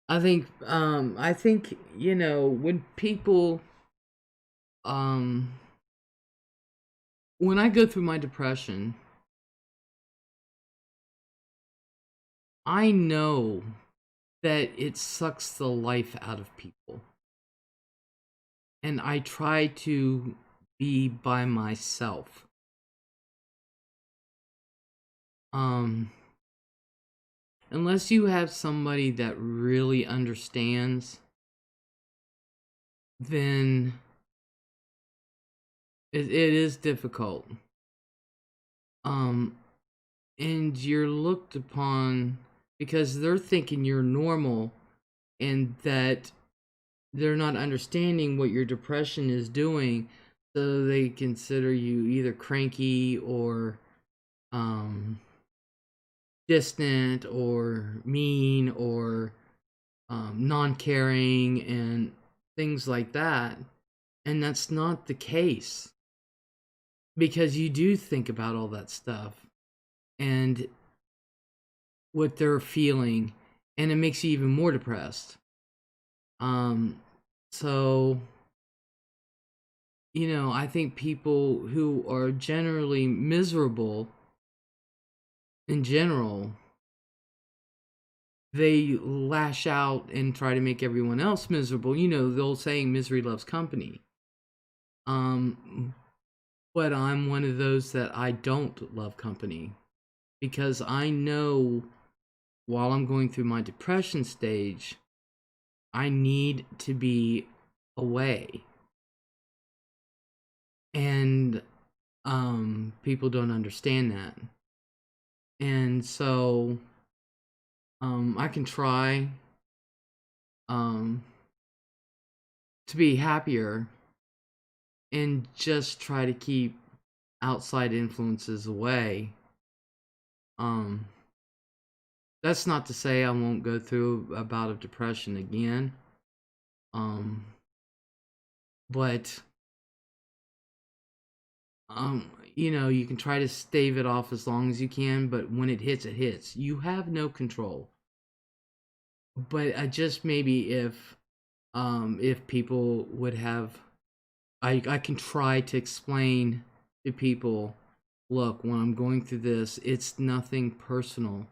I think you know when people um when I go through my depression, I know that it sucks the life out of people. And I try to be by myself. Um unless you have somebody that really understands, then it is difficult. Um and you're looked upon because they're thinking you're normal, and that they're not understanding what your depression is doing, so they consider you either cranky or um distant or mean or non-caring and things like that. And that's not the case, because you do think about all that stuff and what they're feeling, and it makes you even more depressed. um so you know, I think people who are generally miserable in general, they lash out and try to make everyone else miserable. You know, the old saying, misery loves company. um but I'm one of those that I don't love company, because I know while I'm going through my depression stage, I need to be away. And people don't understand that. And so I can try um to be happier and just try to keep outside influences away. um that's not to say I won't go through a bout of depression again. um but you know, you can try to stave it off as long as you can, but when it hits, it hits. You have no control. But just maybe if people would have, I can try to explain to people, look, when I'm going through this, it's nothing personal.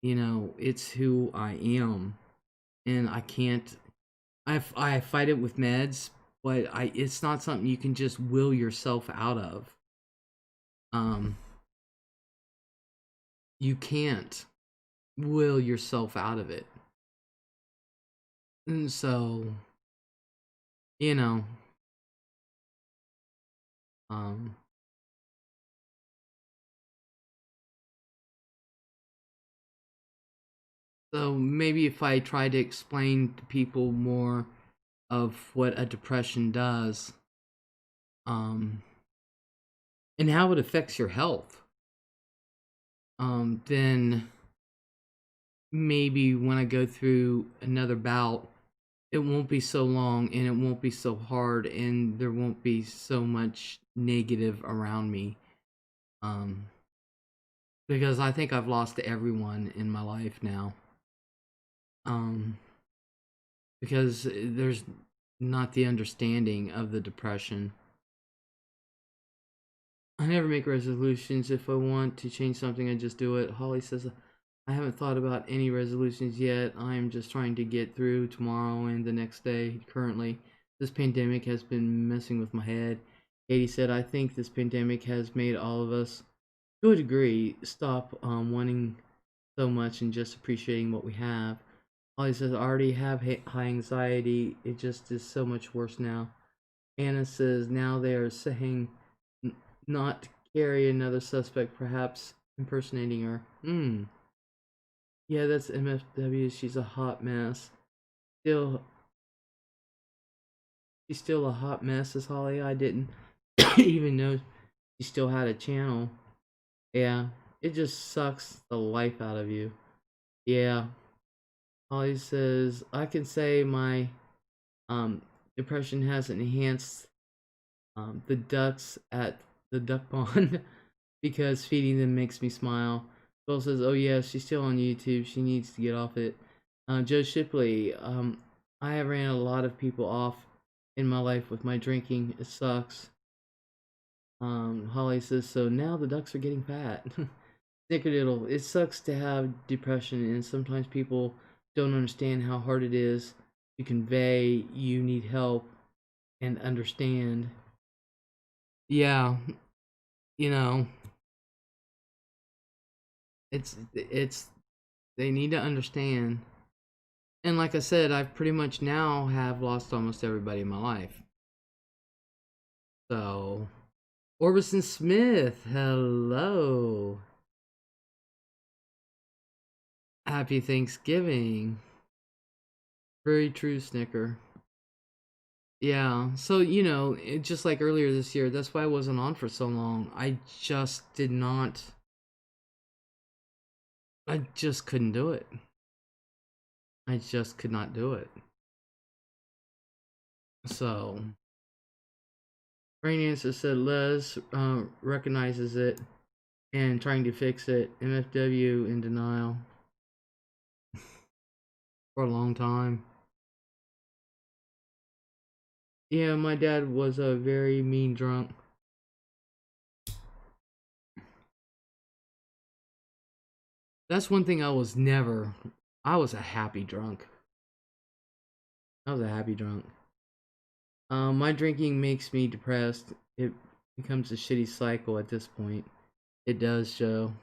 You know, it's who I am, and I can't. I fight it with meds, but it's not something you can just will yourself out of. Um, you can't will yourself out of it, and so you know, um, so maybe if I try to explain to people more of what a depression does, um, and how it affects your health, then maybe when I go through another bout, it won't be so long and it won't be so hard and there won't be so much negative around me. Um, because I think I've lost everyone in my life now. Um, because there's not the understanding of the depression. I never make resolutions. If I want to change something, I just do it. Holly says, I haven't thought about any resolutions yet. I am just trying to get through tomorrow and the next day currently. This pandemic has been messing with my head. Katie said, I think this pandemic has made all of us, to a degree, stop wanting so much and just appreciating what we have. Holly says, I already have high anxiety. It just is so much worse now. Anna says, now they are saying not to carry another suspect, perhaps impersonating her. Yeah, that's MFW. She's a hot mess. Still, she's still a hot mess, is Holly. I didn't even know she still had a channel. Yeah, it just sucks the life out of you. Yeah. Holly says, I can say my um depression has enhanced the ducks at the duck pond because feeding them makes me smile. Bill says, oh yeah, she's still on YouTube. She needs to get off it. Joe Shipley, I have ran a lot of people off in my life with my drinking. It sucks. Holly says, so now the ducks are getting fat. Snickerdoodle, it sucks to have depression, and sometimes people don't understand how hard it is to convey you need help and understand. Yeah, you know, it's they need to understand. And like I said, I've pretty much now have lost almost everybody in my life. So, Orbison Smith, hello. Happy Thanksgiving. Very true, Snicker. Yeah, so just like earlier this year, that's why I wasn't on for so long. I just couldn't do it. I just could not do it. So, Rain Answer said Les recognizes it and trying to fix it. MFW in denial for a long time. Yeah, my dad was a very mean drunk. That's one thing I was never. I was a happy drunk. I was a happy drunk. My drinking makes me depressed. It becomes a shitty cycle at this point. It does, Joe.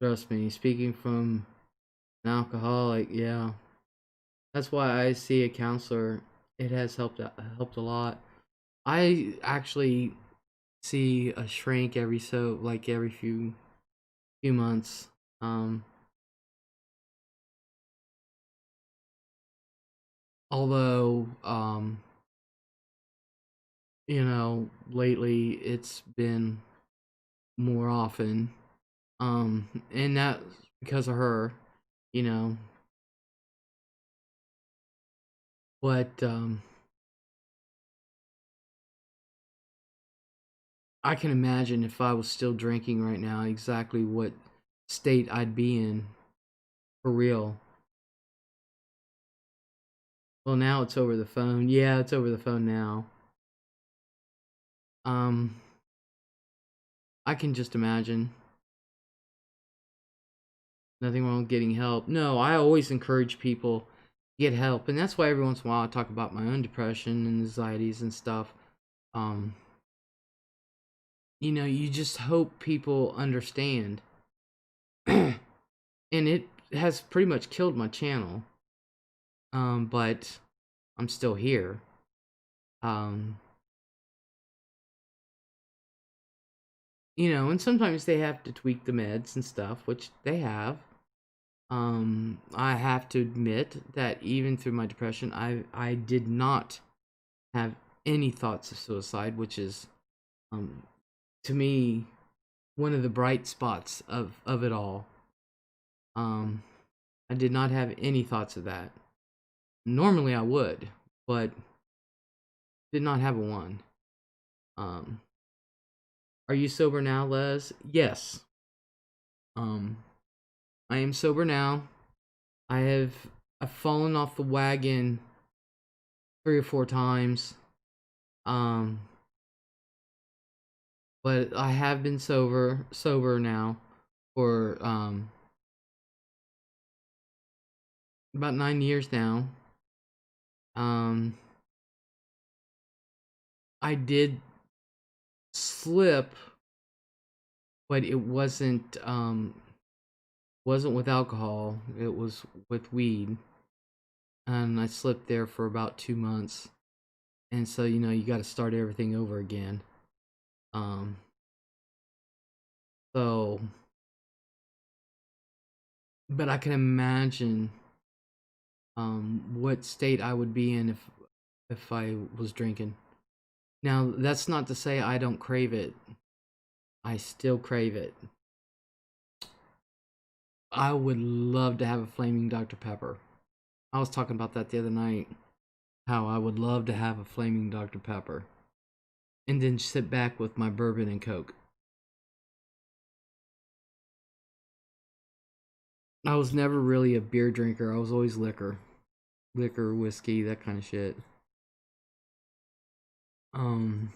Trust me. Speaking from an alcoholic, yeah. That's why I see a counselor. It has helped a lot. I actually see a shrink every few months. Um, although lately it's been more often. And that's because of her, you know. But I can imagine if I was still drinking right now, exactly what state I'd be in, for real. Well, now it's over the phone. Yeah, it's over the phone now. Um, I can just imagine. Nothing wrong with getting help. No, I always encourage people to get help, and that's why every once in a while I talk about my own depression and anxieties and stuff. Um, you just hope people understand. And it has pretty much killed my channel. But I'm still here. Um, and sometimes they have to tweak the meds and stuff, which they have. I have to admit that even through my depression, I did not have any thoughts of suicide, which is, um, to me, one of the bright spots of it all. Um, I did not have any thoughts of that. Normally I would, but did not have a one. Um, are you sober now, Les? Yes. Um, I am sober now. I've fallen off the wagon 3 or 4 times. Um, but I have been sober now for about 9 years now. Um, I did slip, but it wasn't with alcohol. It was with weed, and I slipped there for about 2 months. And so you got to start everything over again. Um, so, but I can imagine what state I would be in if I was drinking. Now, that's not to say I don't crave it. I still crave it. I would love to have a flaming Dr. Pepper. I was talking about that the other night. How I would love to have a flaming Dr. Pepper. And then sit back with my bourbon and Coke. I was never really a beer drinker. I was always liquor. Liquor, whiskey, that kind of shit. Um,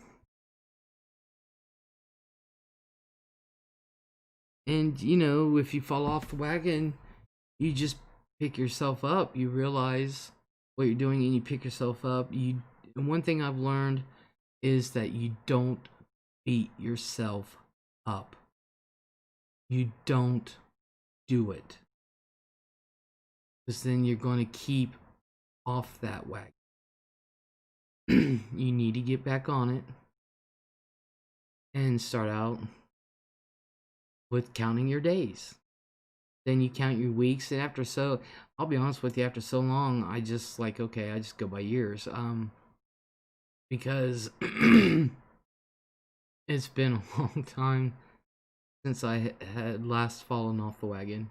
and if you fall off the wagon, you just pick yourself up. You realize what you're doing and you pick yourself up. And one thing I've learned is that you don't beat yourself up. You don't do it. Because then you're going to keep off that wagon. You need to get back on it and start out with counting your days. Then you count your weeks, and I'll be honest with you, after so long, I just okay, I just go by years. Because it's been a long time since I had last fallen off the wagon.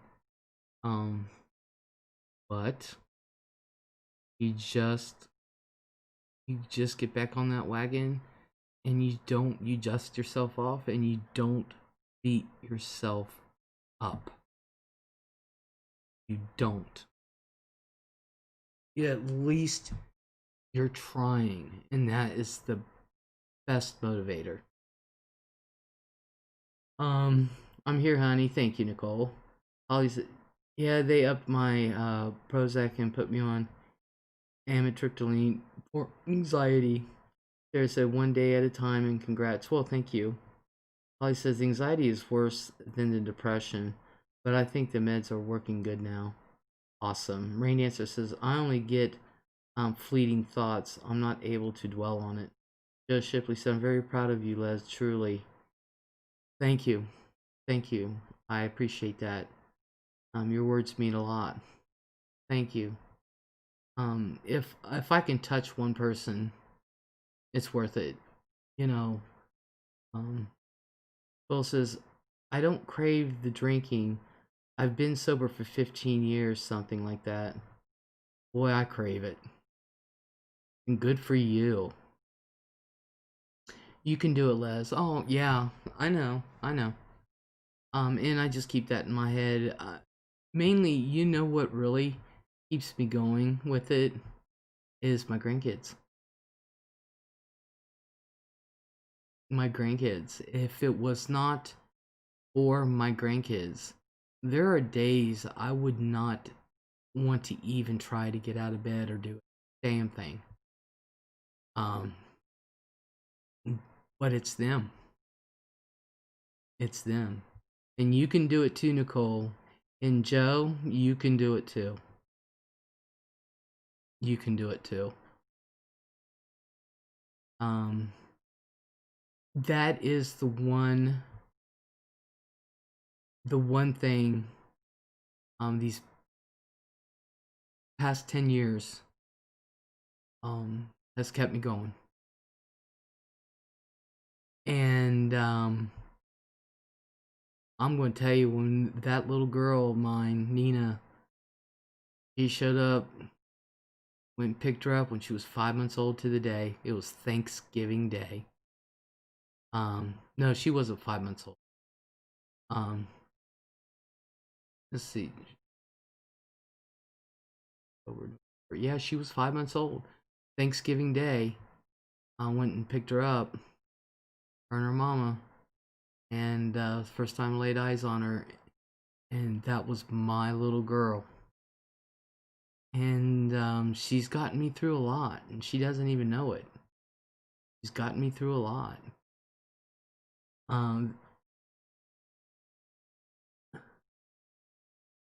But you just get back on that wagon, and you dust yourself off, and you don't beat yourself up. You don't. At least you're trying, and that is the best motivator. I'm here, honey. Thank you, Nicole. Holly's, yeah, they upped my Prozac and put me on amitriptyline for anxiety. Sarah said 1 day at a time, and congrats. Well, thank you. Holly says anxiety is worse than the depression, but I think the meds are working good now. Awesome. Rain Dancer says I only get fleeting thoughts. I'm not able to dwell on it. Joe Shipley said I'm very proud of you, Les. Truly. Thank you. Thank you. I appreciate that. Your words mean a lot. Thank you. If I can touch one person, it's worth it. Phil says, I don't crave the drinking. I've been sober for 15 years, something like that. Boy, I crave it. And good for you. You can do it, Les. Oh, yeah. I know. I know. And I just keep that in my head. Mainly, you know what really keeps me going with it is my grandkids. My grandkids. If it was not for my grandkids, there are days I would not want to even try to get out of bed or do a damn thing. Um, but it's them. It's them. And you can do it too, Nicole. And Joe, you can do it too. You can do it too. Um, that is the one thing these past 10 years has kept me going. And I'm going to tell you, when that little girl of mine, Nina, she showed up, went and picked her up when she was 5 months old to the day. It was Thanksgiving Day. No, she wasn't 5 months old. Let's see. Yeah, she was 5 months old. Thanksgiving Day, I went and picked her up, her and her mama, and first time I laid eyes on her, and that was my little girl. And she's gotten me through a lot, and she doesn't even know it. She's gotten me through a lot. And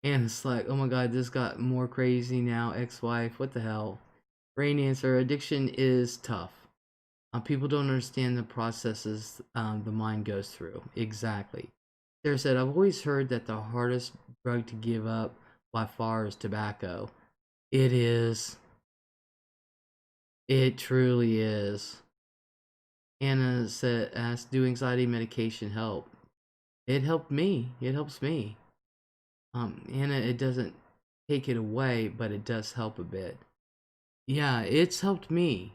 it's like, oh my god, this got more crazy now. Ex-wife, what the hell? Rain answer: addiction is tough. People don't understand the processes the mind goes through. Exactly. Sarah said, I've always heard that the hardest drug to give up by far is tobacco. It is. It truly is. Anna said, asked, do anxiety medication help? It helped me. It helps me. Anna, it doesn't take it away, but it does help a bit. Yeah, it's helped me.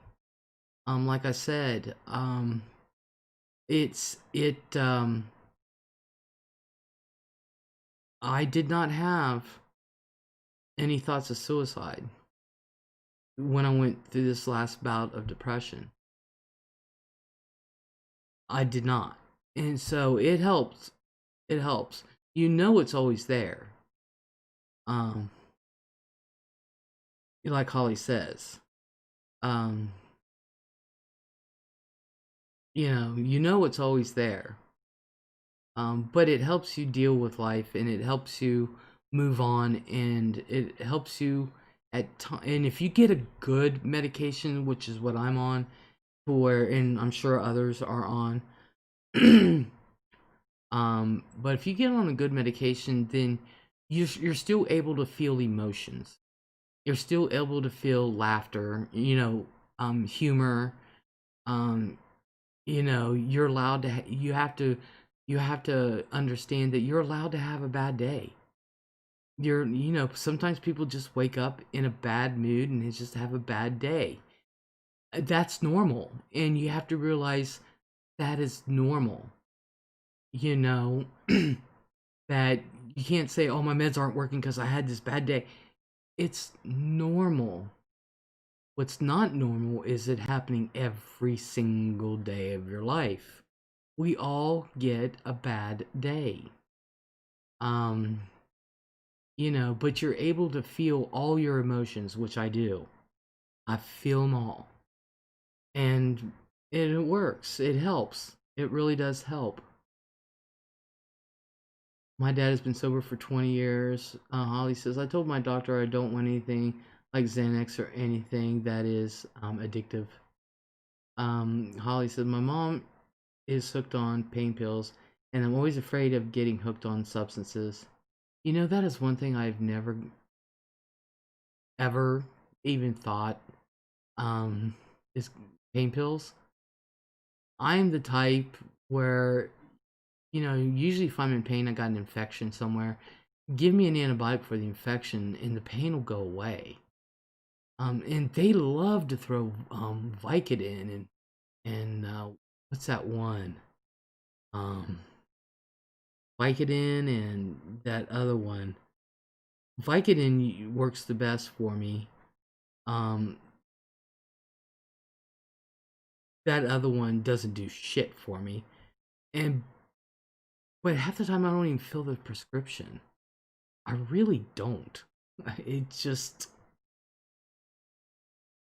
Like I said, I did not have any thoughts of suicide when I went through this last bout of depression. I did not. And so it helps. It helps. You know it's always there. Um like Holly says. Um you know it's always there. But it helps you deal with life, and it helps you move on, and it helps you at time. And if you get a good medication, which is what I'm on, for, and I'm sure others are on, but if you get on a good medication, then you're still able to feel emotions. You're still able to feel laughter, humor. Um, you're allowed to. You have to understand that you're allowed to have a bad day. Sometimes people just wake up in a bad mood and they just have a bad day. That's normal, and you have to realize that is normal. You know, that you can't say, "Oh, my meds aren't working because I had this bad day." It's normal. What's not normal is it happening every single day of your life. We all get a bad day. Um, but you're able to feel all your emotions, which I do. I feel them all. And it works. It helps. It really does help. My dad has been sober for 20 years. Holly says, I told my doctor I don't want anything like Xanax or anything that is addictive. Holly said, my mom is hooked on pain pills, and I'm always afraid of getting hooked on substances. That is one thing I've never, ever even thought is pain pills. I'm the type where, usually if I'm in pain, I got an infection somewhere. Give me an antibiotic for the infection, and the pain will go away. And they love to throw Vicodin and what's that one? Um, Vicodin and that other one. Vicodin works the best for me. Um, that other one doesn't do shit for me. And but half the time I don't even fill the prescription. I really don't. It just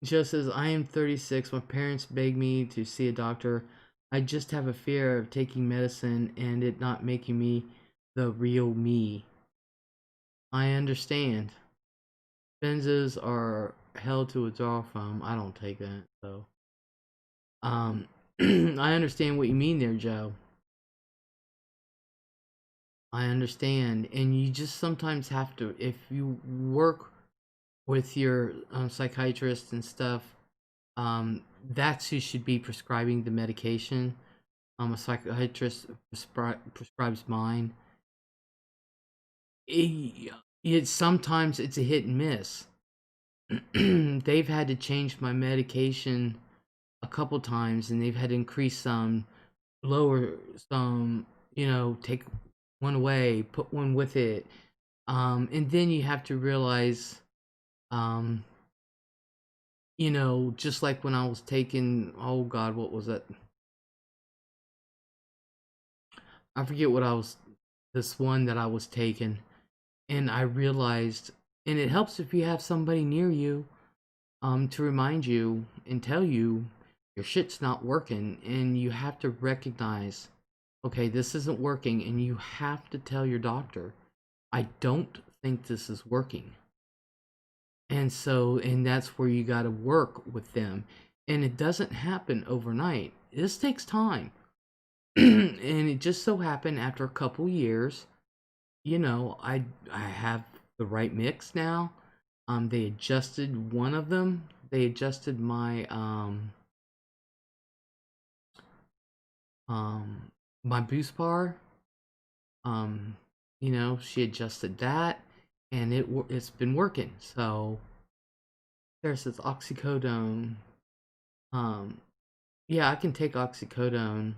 says I am 36. My parents begged me to see a doctor. I just have a fear of taking medicine and it not making me the real me. I understand. Benzos are hell to withdraw from. I don't take that, so I understand what you mean there, Joe. I understand, and you just sometimes have to, if you work with your psychiatrist and stuff, that's who should be prescribing the medication. A psychiatrist prescribes mine. Sometimes it's a hit and miss. They've had to change my medication a couple times, and they've had to increase some, lower some, take one away, put one with it. And then you have to realize, um, just like when I was taking, oh God, what was it? I forget what I was, this one that I was taking, and I realized, and it helps if you have somebody near you, to remind you and tell you your shit's not working, and you have to recognize, okay, this isn't working, and you have to tell your doctor, I don't think this is working. And that's where you got to work with them. And it doesn't happen overnight. This takes time. And it just so happened after a couple years, I have the right mix now. They adjusted one of them. They adjusted my boost bar. Um, she adjusted that, and it's been working. So there says oxycodone. Um, yeah, I can take oxycodone.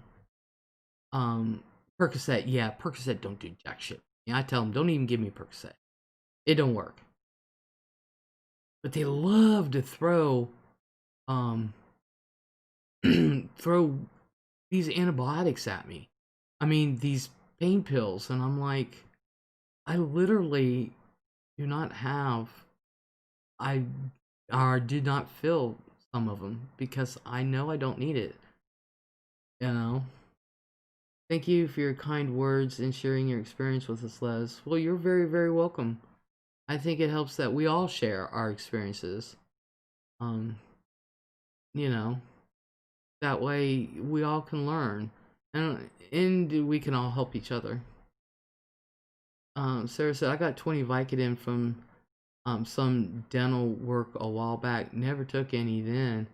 Percocet, yeah, Percocet don't do jack shit. Yeah, I tell them, don't even give me Percocet. It don't work. But they love to throw, um, throw these antibiotics at me. I mean, these pain pills, and I'm like, I literally do not have, I, or did not fill some of them because I know I don't need it. You know? Thank you for your kind words and sharing your experience with us, Les. Well, you're very, very welcome. I think it helps that we all share our experiences. Um, you know, that way we all can learn, and we can all help each other. Sarah said, I got 20 Vicodin from some dental work a while back. Never took any then,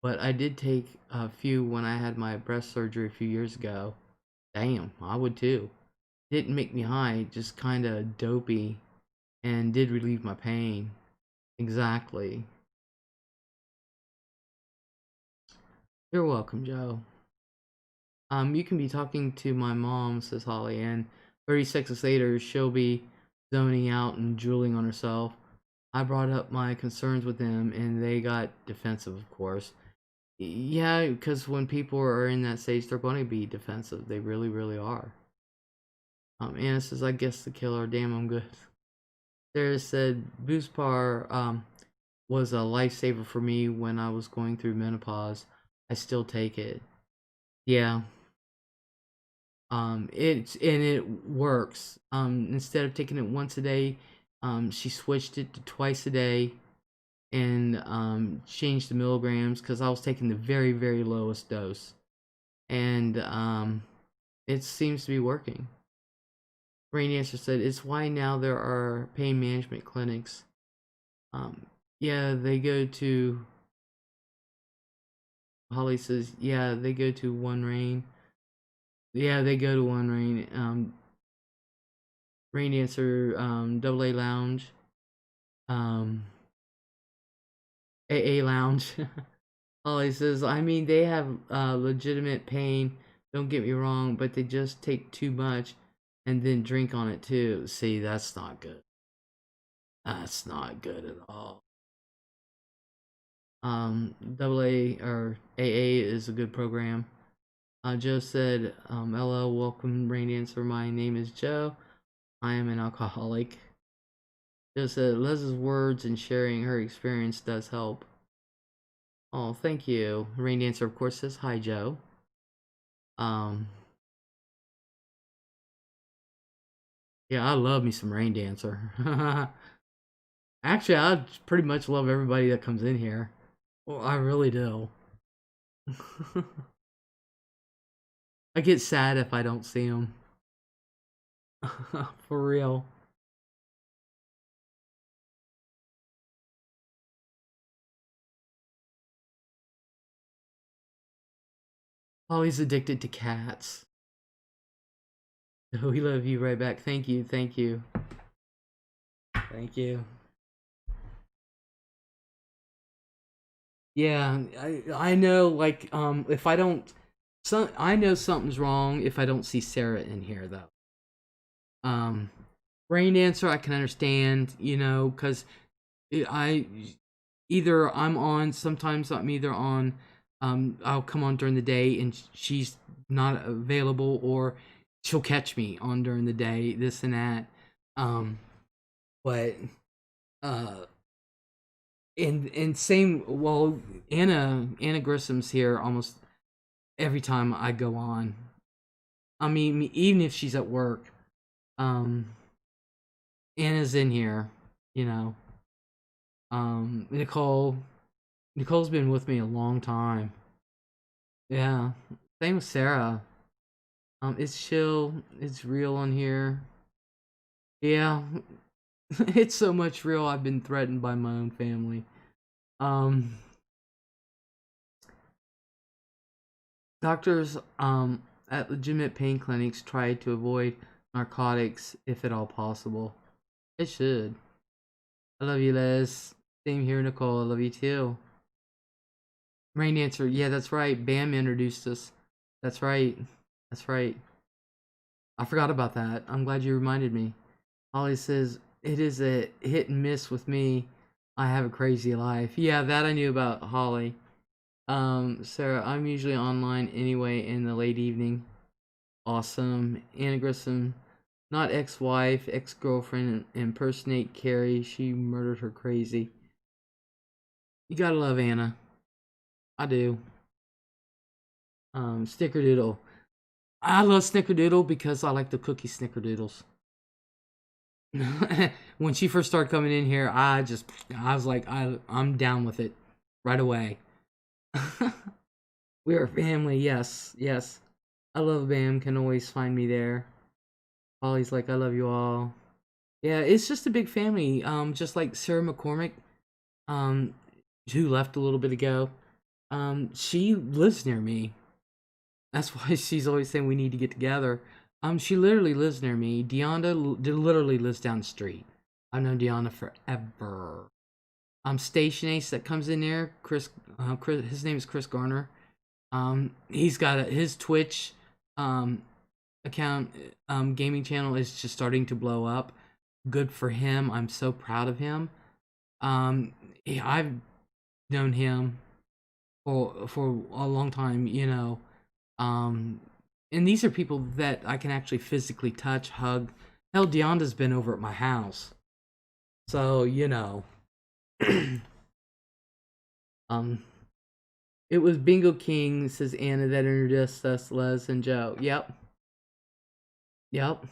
but I did take a few when I had my breast surgery a few years ago. Damn, I would too. Didn't make me high, just kind of dopey, and did relieve my pain. Exactly. You're welcome, Joe. You can be talking to my mom, says Holly, and 30 seconds later, she'll be zoning out and drooling on herself. I brought up my concerns with them, and they got defensive, of course. Yeah, because when people are in that stage, they're going to be defensive. They really, really are. Anna says, I guess the killer. Damn, I'm good. Sarah said, Boospar was a lifesaver for me when I was going through menopause. I still take it. Yeah. It works. Instead of taking it once a day, she switched it to twice a day, and changed the milligrams because I was taking the very, very lowest dose, and it seems to be working. Rainy Answer said it's why now there are pain management clinics. Yeah, they go to. Holly says, yeah, they go to One Rain. Yeah, they go to One Rain. Rain Answer, Double A Lounge, um, AA Lounge. Ollie says, I mean, they have legitimate pain, don't get me wrong, but they just take too much and then drink on it too. See, that's not good. That's not good at all. Double A or AA is a good program. Joe said, hello, welcome, Rain Dancer. My name is Joe. I am an alcoholic. Joe said, Les's words and sharing her experience does help. Oh, thank you. Rain Dancer, of course, says, hi, Joe. Yeah, I love me some Rain Dancer. Actually, I pretty much love everybody that comes in here. Well, I really do. I get sad if I don't see them. For real. Oh, he's addicted to cats. We love you right back. Thank you, thank you, thank you. Yeah, I know. Like, if I don't, I know something's wrong if I don't see Sarah in here though. Um, Rain Dancer, I can understand, you know, because I either I'm on. Sometimes I'm either on. I'll come on during the day and she's not available, or she'll catch me on during the day. This and that. Um, but uh, and same. Well, Anna Grissom's here almost every time I go on. I mean, even if she's at work, um, Anna's in here. You know, Nicole's been with me a long time. Yeah, same with Sarah. It's chill. It's real on here. Yeah, it's so much real. I've been threatened by my own family. Um, Doctors at legitimate pain clinics try to avoid narcotics if at all possible. It should. I love you, Les. Same here, Nicole. I love you too. Rain Dancer. Yeah, that's right. Bam introduced us. That's right. That's right. I forgot about that. I'm glad you reminded me. Holly says, it is a hit and miss with me. I have a crazy life. Yeah, that I knew about Holly. Sarah, I'm usually online anyway in the late evening. Awesome. Anna Grissom, not ex-wife, ex-girlfriend, impersonate Carrie. She murdered her crazy. You gotta love Anna. I do. Snickerdoodle. I love Snickerdoodle because I like the cookie Snickerdoodles. When she first started coming in here, I was like, I'm down with it right away. We are a family, yes, yes. I love Bam, can always find me there. Holly's like, I love you all. Yeah, it's just a big family. Just like Sarah McCormick, um, who left a little bit ago. She lives near me. That's why she's always saying we need to get together. She literally lives near me. Deonda literally lives down the street. I've known Deonda forever. Station Ace that comes in there, Chris, his name is Chris Garner. He's got his Twitch account, gaming channel is just starting to blow up. Good for him. I'm so proud of him. I've known him for a long time, you know. And these are people that I can actually physically touch, hug. Hell, Deonda's been over at my house, so you know. um, it was Bingo King, says Anna, that introduced us, Les and Joe. Yep, yep.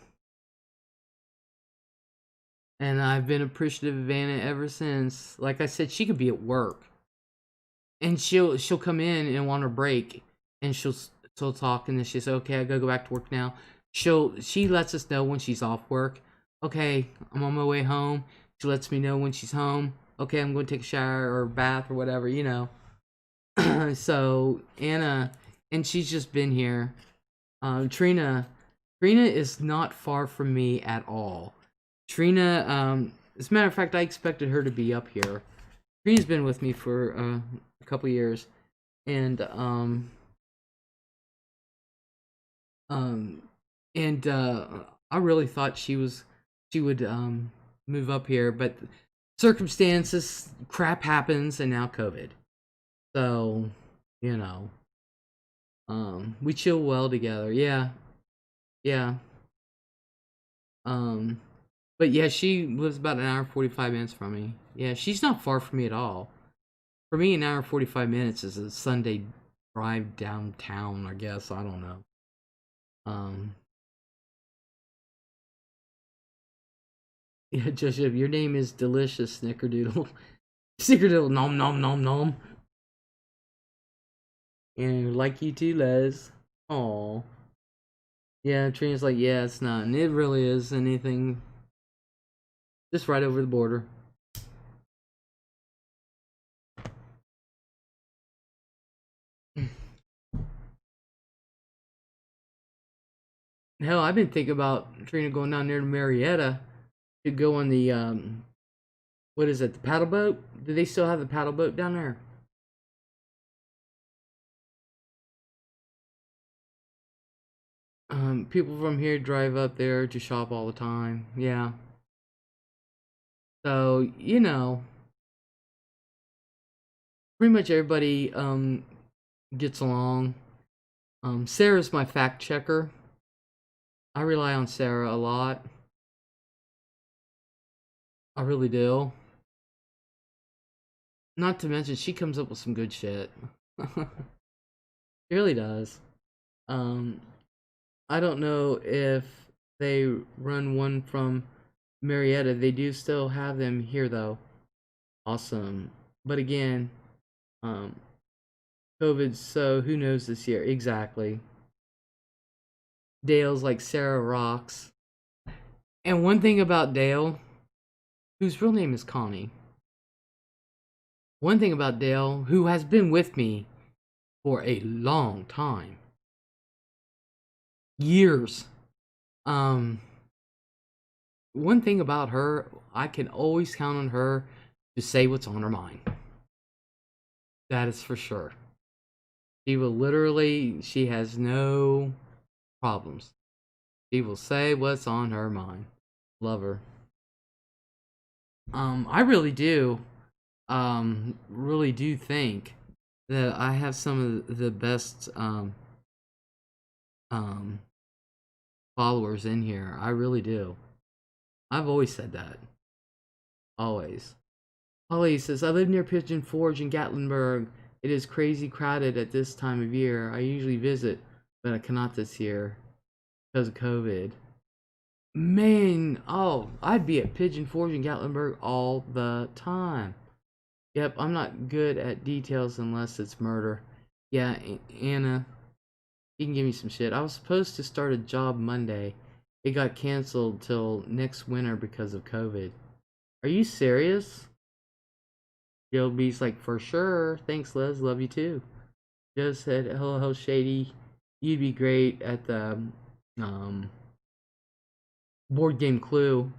And I've been appreciative of Anna ever since. Like I said, she could be at work, and she'll come in and want her break, and she'll talk, and then she'll say, "Okay, I gotta go back to work now." She lets us know when she's off work. Okay, I'm on my way home. She lets me know when she's home. Okay, I'm going to take a shower or a bath or whatever, you know. So Anna, and she's just been here. Trina is not far from me at all. Trina, as a matter of fact, I expected her to be up here. Trina's been with me for a couple years. and um and I really thought she would move up here, but circumstances, crap happens, and now COVID. So, you know, we chill well together. Yeah, yeah. Um, but yeah, she lives about an hour and 45 minutes from me. Yeah, she's not far from me at all. For me, an hour and 45 minutes is a Sunday drive downtown, I guess. I don't know. Um, yeah, just if your name is Delicious Snickerdoodle. Snickerdoodle, nom nom nom nom. And like you too, Les. Aw. Yeah, Trina's like, yeah, it's not. And it really is anything just right over the border. Hell, I've been thinking about Trina going down there to Marietta to go on the what is it, the paddle boat? Do they still have the paddle boat down there? People from here drive up there to shop all the time. Yeah. So, pretty much everybody gets along. Sarah's my fact checker. I rely on Sarah a lot. I really do. Not to mention she comes up with some good shit. She really does. Um I don't know if they run one from Marietta. They do still have them here though. Awesome. But again, um COVID, so who knows this year exactly. Dale's like Sarah rocks. And one thing about Dale, whose real name is Connie. One thing about Dale, who has been with me for a long time, years. Um, One thing about her, I can always count on her to say what's on her mind. That is for sure. She will literally, she has no problems. She will say what's on her mind. Love her. I really do think that I have some of the best um followers in here. I really do. I've always said that. Always. Holly says, I live near Pigeon Forge in Gatlinburg. It is crazy crowded at this time of year. I usually visit, but I cannot this year because of COVID. Man, oh, I'd be at Pigeon Forge in Gatlinburg all the time. Yep, I'm not good at details unless it's murder. Yeah, Anna, you can give me some shit. I was supposed to start a job Monday. It got canceled till next winter because of COVID. Are you serious? Joe B's like, for sure. Thanks, Les. Love you too. Joe said, hello, Shady. You'd be great at the um, board game Clue.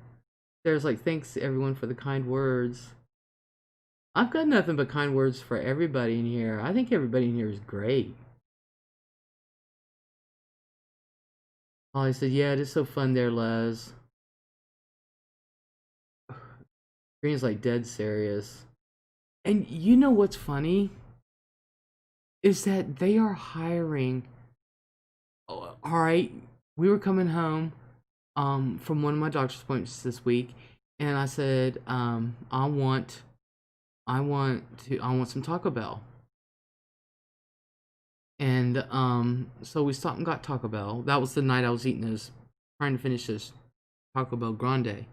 There's like, thanks everyone for the kind words. I've got nothing but kind words for everybody in here. I think everybody in here is great. Holly said, yeah, it is so fun there, Les. Green's like dead serious. And you know what's funny? Is that they are hiring. All right, we were coming home from one of my doctor's appointments this week, and I said, I want some Taco Bell. And so we stopped and got Taco Bell. That was the night I was eating this, trying to finish this Taco Bell Grande.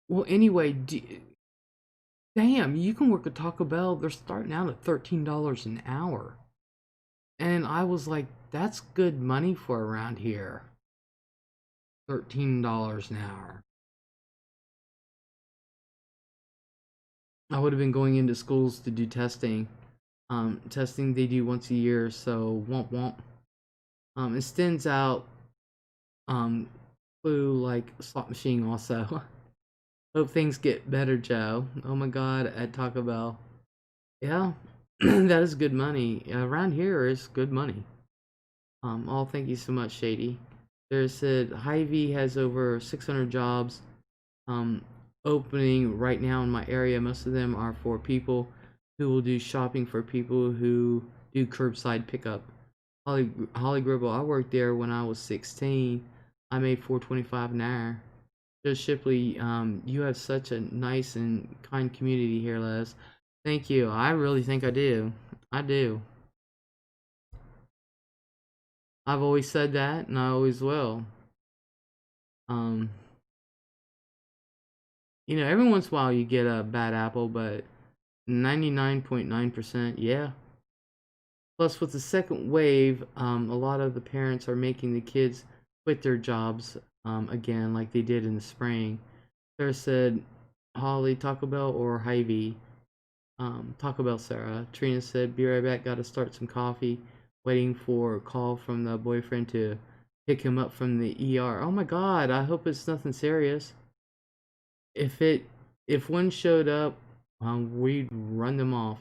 Well, anyway, damn, you can work at Taco Bell. They're starting out at $13 an hour. And I was like, that's good money for around here. $13 an hour. I would have been going into schools to do testing. Testing they do once a year, so womp womp. It stands out Clue like slot machine also. Hope things get better, Joe. Oh my god, at Taco Bell. Yeah. That is good money. Around here is good money. Oh, thank you so much, Shady. There said Hy-Vee has over 600 jobs um, opening right now in my area. Most of them are for people who will do shopping for people who do curbside pickup. Holly Gribble, I worked there when I was 16. I made 4.25 an hour. Just Shipley, you have such a nice and kind community here, Les. Thank you. I really think I do. I do. I've always said that, and I always will. Um, every once in a while you get a bad apple, but 99.9%, yeah. Plus, with the second wave, a lot of the parents are making the kids quit their jobs again, like they did in the spring. Sarah said, Holly, Taco Bell or Hy-Vee? Taco Bell, Sarah. Trina said, be right back, gotta start some coffee. Waiting for a call from the boyfriend to pick him up from the ER. Oh my god, I hope it's nothing serious. If one showed up, we'd run them off.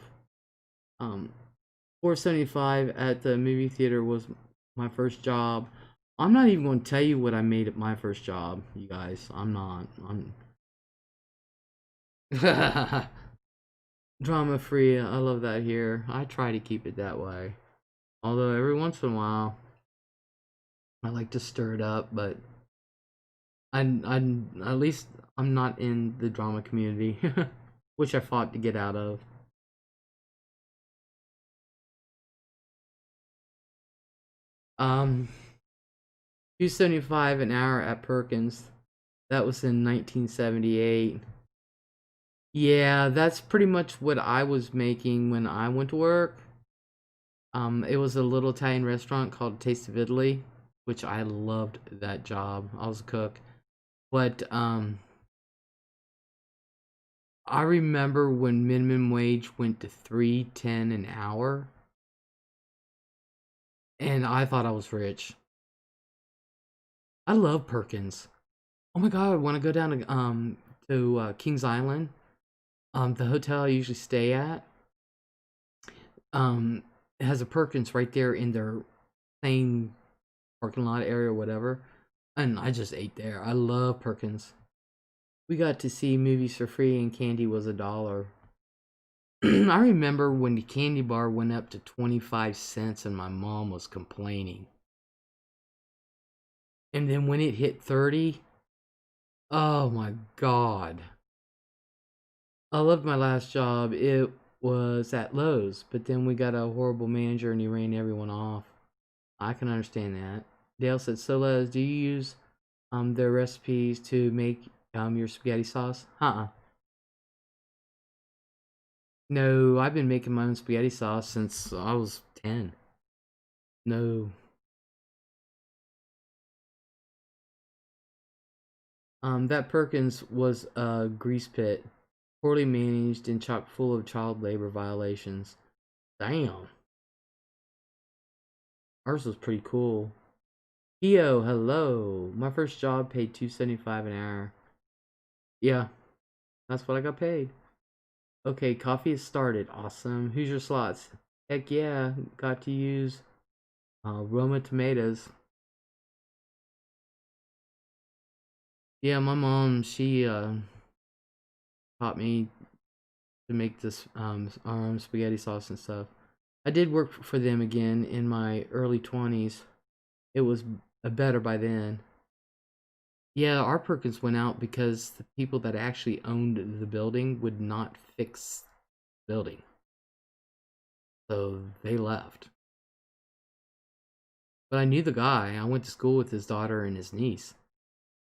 475 at the movie theater was my first job. I'm not even going to tell you what I made at my first job, you guys. I'm not. Drama free. I love that here. I try to keep it that way. Although every once in a while, I like to stir it up, but I at least I'm not in the drama community, which I fought to get out of. 275 an hour at Perkins. That was in 1978. Yeah, that's pretty much what I was making when I went to work. It was a little Italian restaurant called Taste of Italy, which I loved that job. I was a cook. But I remember when minimum wage went to 3.10 an hour, and I thought I was rich. I love Perkins. Oh my god, I want to go down to Kings Island. The hotel I usually stay at. It has a Perkins right there in their same parking lot area or whatever. And I just ate there. I love Perkins. We got to see movies for free and candy was $1. I remember when the candy bar went up to 25 cents and my mom was complaining. And then when it hit 30, oh my god. I loved my last job. It was at Lowe's, but then we got a horrible manager and he ran everyone off. I can understand that. Dale said, so Les, do you use their recipes to make your spaghetti sauce? No, I've been making my own spaghetti sauce since I was 10. No. That Perkins was a grease pit, poorly managed and chock full of child labor violations. Damn. Ours was pretty cool. Yo, hello. My first job paid $2.75 an hour. Yeah, that's what I got paid. Okay, coffee has started. Awesome. Who's your slots? Heck yeah, got to use Roma tomatoes. Yeah, my mom, she taught me to make this our own spaghetti sauce and stuff. I did work for them again in my early 20s. It was better by then. Yeah, our Perkins went out because the people that actually owned the building would not fix the building. So they left. But I knew the guy. I went to school with his daughter and his niece.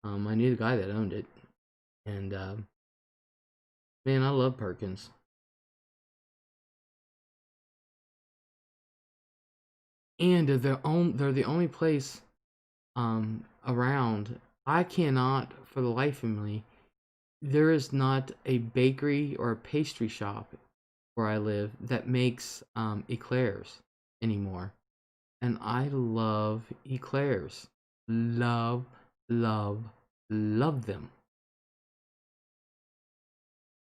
I knew the guy that owned it. And man, I love Perkins. And they're the only place around. I cannot for the life of me, there is not a bakery or a pastry shop where I live that makes eclairs anymore. And I love eclairs. Love, love, love them.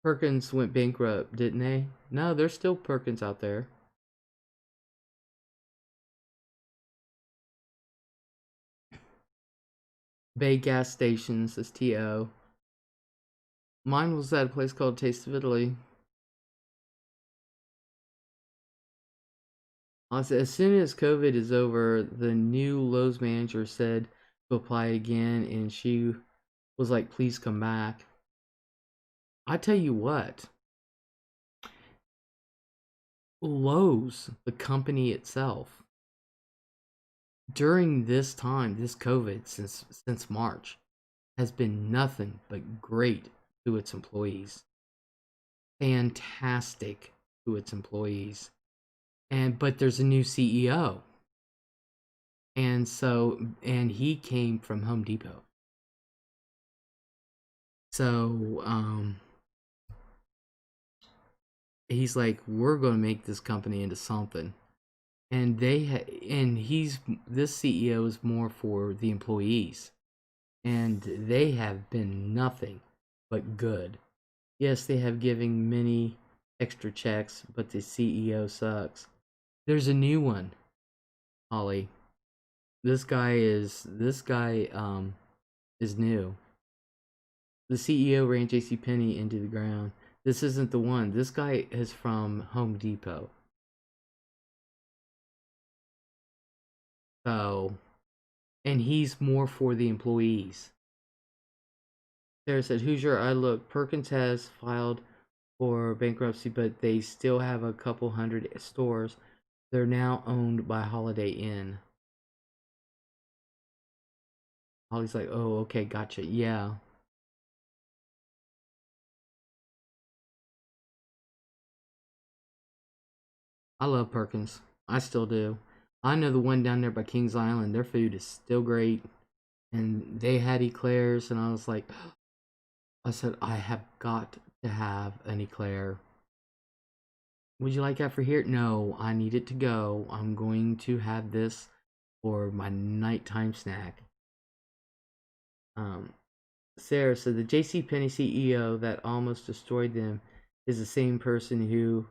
Perkins went bankrupt, didn't they? No, there's still Perkins out there. Bay gas stations, says T.O. Mine was at a place called Taste of Italy. As soon as COVID is over, the new Lowe's manager said to apply again, and she was like, please come back. I tell you what, Lowe's, the company itself, during this time, this COVID, since March, has been nothing but great to its employees. Fantastic to its employees. But there's a new CEO. And he came from Home Depot. So, he's like, we're going to make this company into something. And this CEO is more for the employees. And they have been nothing but good. Yes, they have given many extra checks, but the CEO sucks. There's a new one, Holly. This guy is new. The CEO ran JCPenney into the ground. This isn't the one. This guy is from Home Depot. So, and he's more for the employees. Sarah said, Hoosier, I look. Perkins has filed for bankruptcy, but they still have a couple hundred stores. They're now owned by Holiday Inn. Holly's like, oh, okay, gotcha. Yeah. I love Perkins. I still do. I know the one down there by Kings Island. Their food is still great. And they had eclairs, and I was like, I said, I have got to have an eclair. Would you like that for here? No, I need it to go. I'm going to have this for my nighttime snack. Sarah said the JCPenney CEO that almost destroyed them is the same person who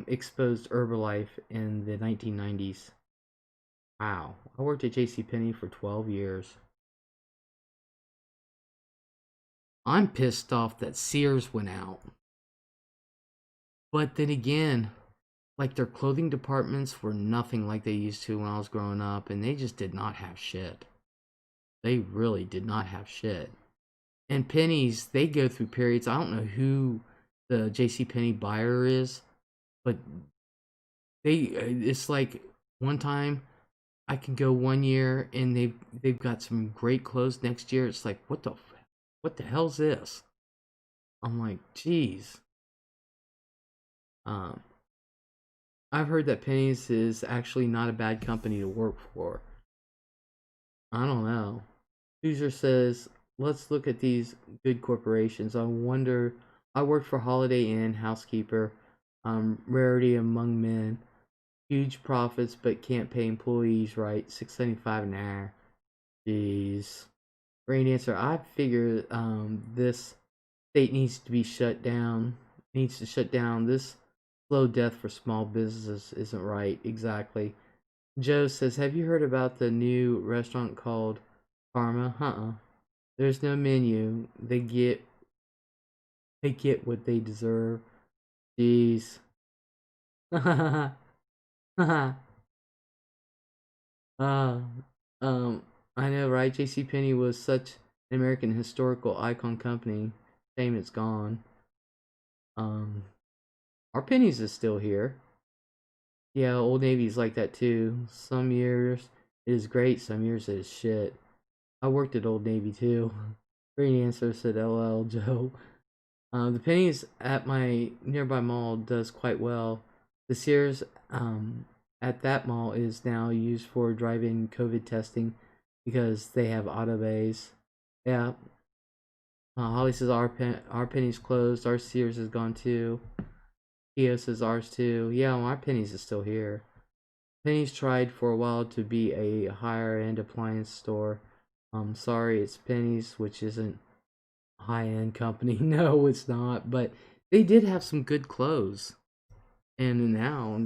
exposed Herbalife in the 1990s. Wow, I worked at JCPenney for 12 years. I'm pissed off that Sears went out. But then again, like their clothing departments were nothing like they used to when I was growing up, and they just did not have shit. They really did not have shit. And Pennies, they go through periods. I don't know who the JCPenney buyer is, but it's like one time I can go 1 year and they've got some great clothes. Next year it's like, what the hell's this? I'm like, geez. I've heard that Pennies is actually not a bad company to work for. I don't know. User says, let's look at these good corporations. I worked for Holiday Inn, housekeeper, rarity among men, huge profits but can't pay employees right, $6.75 an hour. Jeez. Great answer. I figure this state needs to be shut down. Needs to shut down. This slow death for small businesses isn't right. Exactly. Joe says, have you heard about the new restaurant called Karma? There's no menu. They get what they deserve. Jeez. uh, I know, right? JCPenney was such an American historical icon company. Shame it's gone. Our Pennies is still here. Yeah, Old Navy's like that too. Some years it is great, some years it is shit. I worked at Old Navy too. Great answer, said LL Joe. The Pennies at my nearby mall does quite well. The Sears at that mall is now used for drive-in COVID testing because they have auto bays. Yeah. Holly says our Pennies closed. Our Sears is gone too. Theo says ours too. Yeah, well, our Pennies is still here. Pennies tried for a while to be a higher end appliance store. Sorry, it's Pennies, which isn't high-end company. No, it's not, but they did have some good clothes. And now,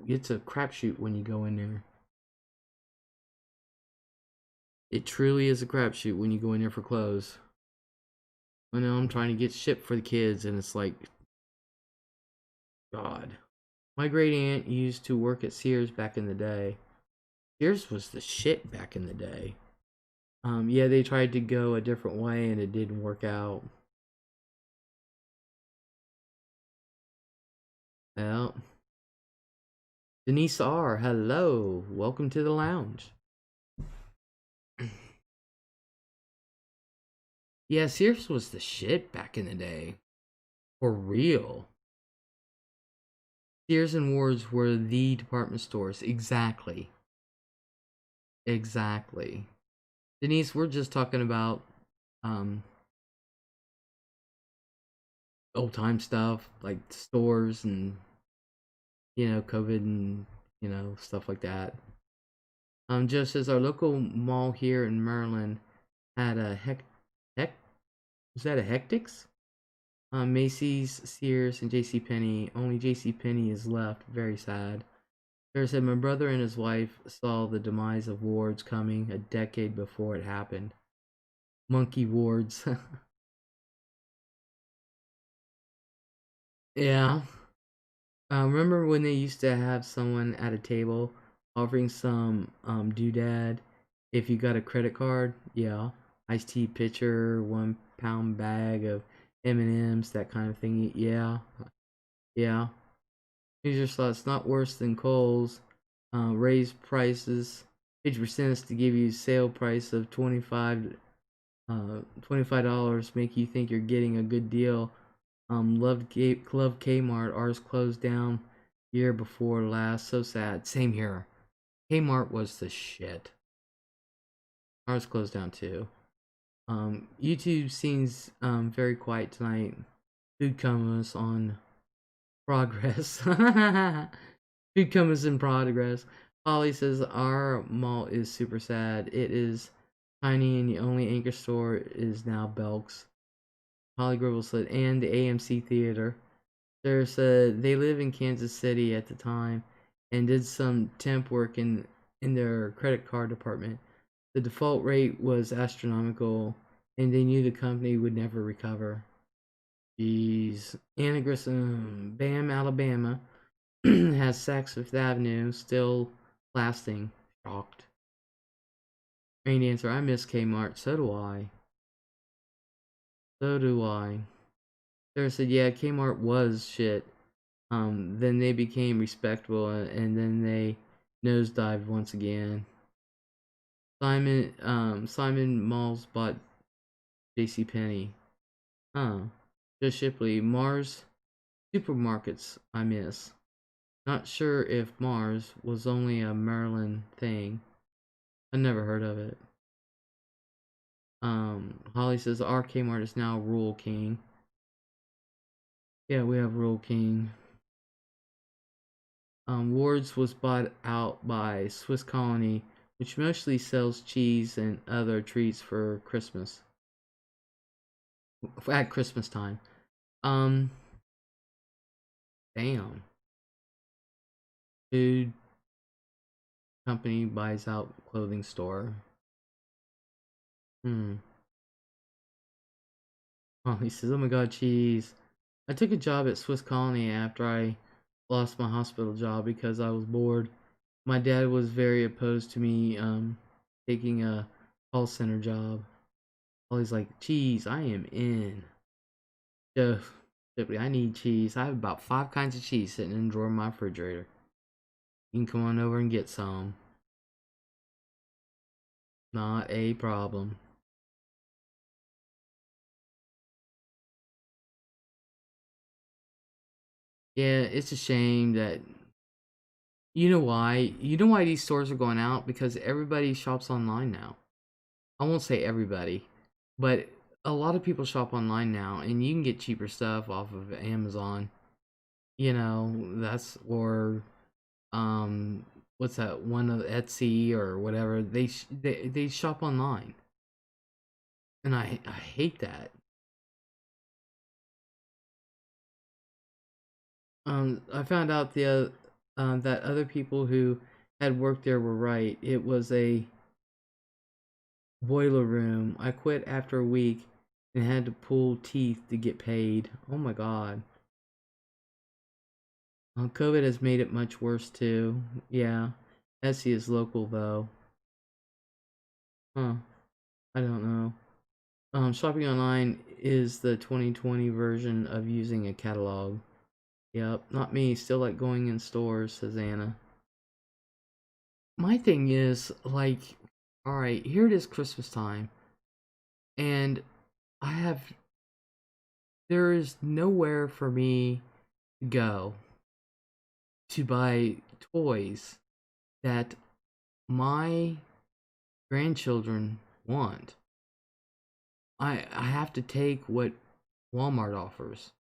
it's a crapshoot when you go in there. It truly is a crapshoot when you go in there for clothes. I know I'm trying to get shit for the kids, and it's like, God. My great aunt used to work at Sears back in the day. Sears was the shit back in the day. Yeah, they tried to go a different way, and it didn't work out. Well, Denise R, hello. Welcome to the lounge. Yeah, Sears was the shit back in the day. For real. Sears and Ward's were the department stores. Exactly. Exactly. Denise, we're just talking about um old time stuff like stores and COVID and stuff like that. Just as our local mall here in Maryland had a heck was that a Hectics? Macy's, Sears, and J.C. Penney. Only J.C. Penney is left. Very sad. Sarah said, my brother and his wife saw the demise of Ward's coming a decade before it happened. Monkey Wards. Yeah. Remember when they used to have someone at a table offering some doodad if you got a credit card? Yeah. Iced tea pitcher, 1 pound bag of M&Ms, that kind of thing. Yeah. Yeah. Here's your thoughts. Not worse than Kohl's. Raise prices 50% is to give you sale price of $25, make you think you're getting a good deal. Loved Club Kmart. Ours closed down year before last. So sad. Same here. Kmart was the shit. Ours closed down too. YouTube seems very quiet tonight. Food comas on progress. Food comas in progress. Holly says our mall is super sad. It is tiny and the only anchor store is now Belk's. Holly Gribble said, and the AMC Theater. Sarah said they live in Kansas City at the time and did some temp work in their credit card department. The default rate was astronomical and they knew the company would never recover. Jeez. Anna Grissom, Bam, Alabama, has Saks Fifth Avenue still lasting. Shocked. Rain Dancer, I miss Kmart. So do I. So do I. Sarah said, yeah, Kmart was shit. Then they became respectable, and then they nosedived once again. Simon Malls bought J.C. Penney. Huh. Just Shipley, Mars supermarkets I miss. Not sure if Mars was only a Maryland thing. I never heard of it. Holly says our Kmart is now Rural King. Yeah, we have Rural King. Ward's was bought out by Swiss Colony, which mostly sells cheese and other treats for Christmas. At Christmas time. Um, Damn. Food company buys out clothing store. Oh, he says, oh my god, cheese. I took a job at Swiss Colony after I lost my hospital job because I was bored. My dad was very opposed to me taking a call center job. Always like, cheese, I am in. So, I need cheese. I have about 5 kinds of cheese sitting in the drawer of my refrigerator. You can come on over and get some. Not a problem. Yeah, it's a shame that you know why? You know why these stores are going out? Because everybody shops online now. I won't say everybody, but a lot of people shop online now, and you can get cheaper stuff off of Amazon. That's or what's that one of Etsy or whatever. They shop online. And I hate that. I found out that other people who had worked there were right. It was a boiler room. I quit after a week and had to pull teeth to get paid. Oh my god. COVID has made it much worse too. Yeah. Etsy is local though. Huh. I don't know. Shopping online is the 2020 version of using a catalog. Yep, not me. Still like going in stores, says Anna. My thing is, like, alright, here it is Christmas time, and I have, there is nowhere for me to go to buy toys that my grandchildren want. I have to take what Walmart offers.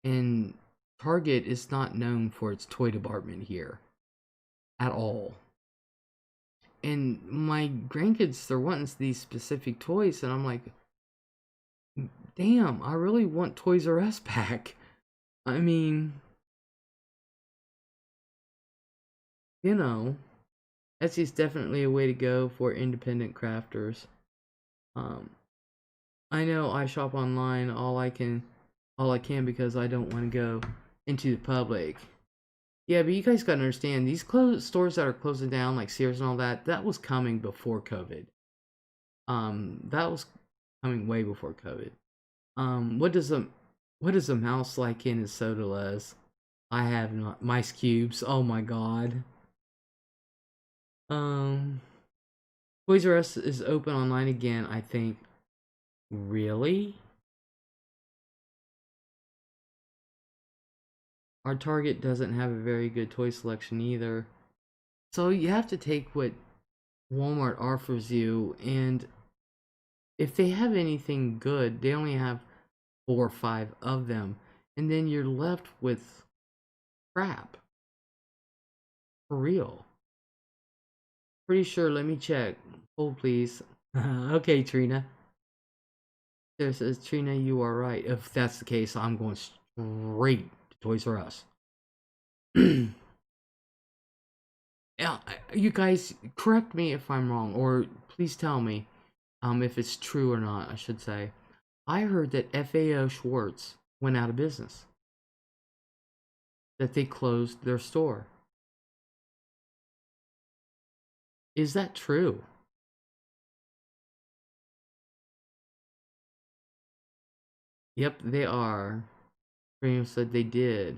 And Target is not known for its toy department here at all. And my grandkids, they're wanting these specific toys, and I'm like, damn, I really want Toys R Us back. I mean, you know, Etsy's definitely a way to go for independent crafters. Um, I know I shop online all I can because I don't want to go into the public. Yeah, but you guys gotta understand, these stores that are closing down, like Sears and all that, that was coming before COVID. That was coming way before COVID. What does a mouse like in his soda, Les? I have not mice cubes. Oh my god. Um, Toys R Us is open online again, I think. Really? Our Target doesn't have a very good toy selection either. So you have to take what Walmart offers you, and if they have anything good, they only have 4 or 5 of them, and then you're left with crap. For real. Pretty sure, let me check. Hold please. Okay, Trina. There says, Trina, you are right. If that's the case, I'm going straight to Toys R Us. Yeah, you guys, correct me if I'm wrong, or please tell me if it's true or not, I should say. I heard that FAO Schwartz went out of business. That they closed their store. Is that true? Yep, they are. Premium said they did.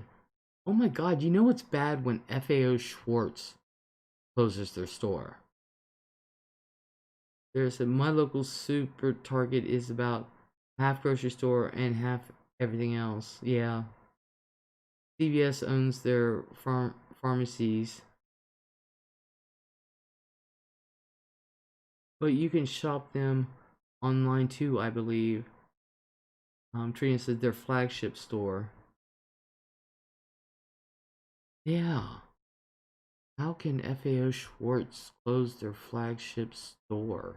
Oh my god, you know what's bad when FAO Schwartz closes their store? There's a my local super Target is about half grocery store and half everything else. Yeah. CVS owns their pharmacies. But you can shop them online too, I believe. Trina said their flagship store. Yeah. How can FAO Schwartz close their flagship store?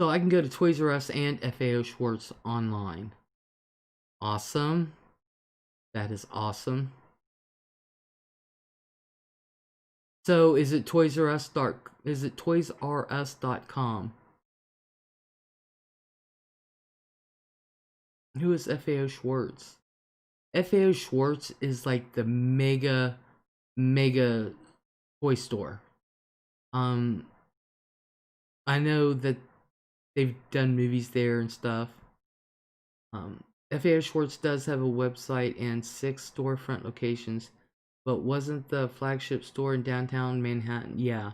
So I can go to Toys R Us and FAO Schwartz online. Awesome. That is awesome. So is it Toys R Us is it ToysRUs.com? Who is FAO Schwartz? FAO Schwartz is like the mega toy store. Um I know that they've done movies there and stuff. FAO Schwartz does have a website and 6 storefront locations, but wasn't the flagship store in downtown Manhattan? Yeah,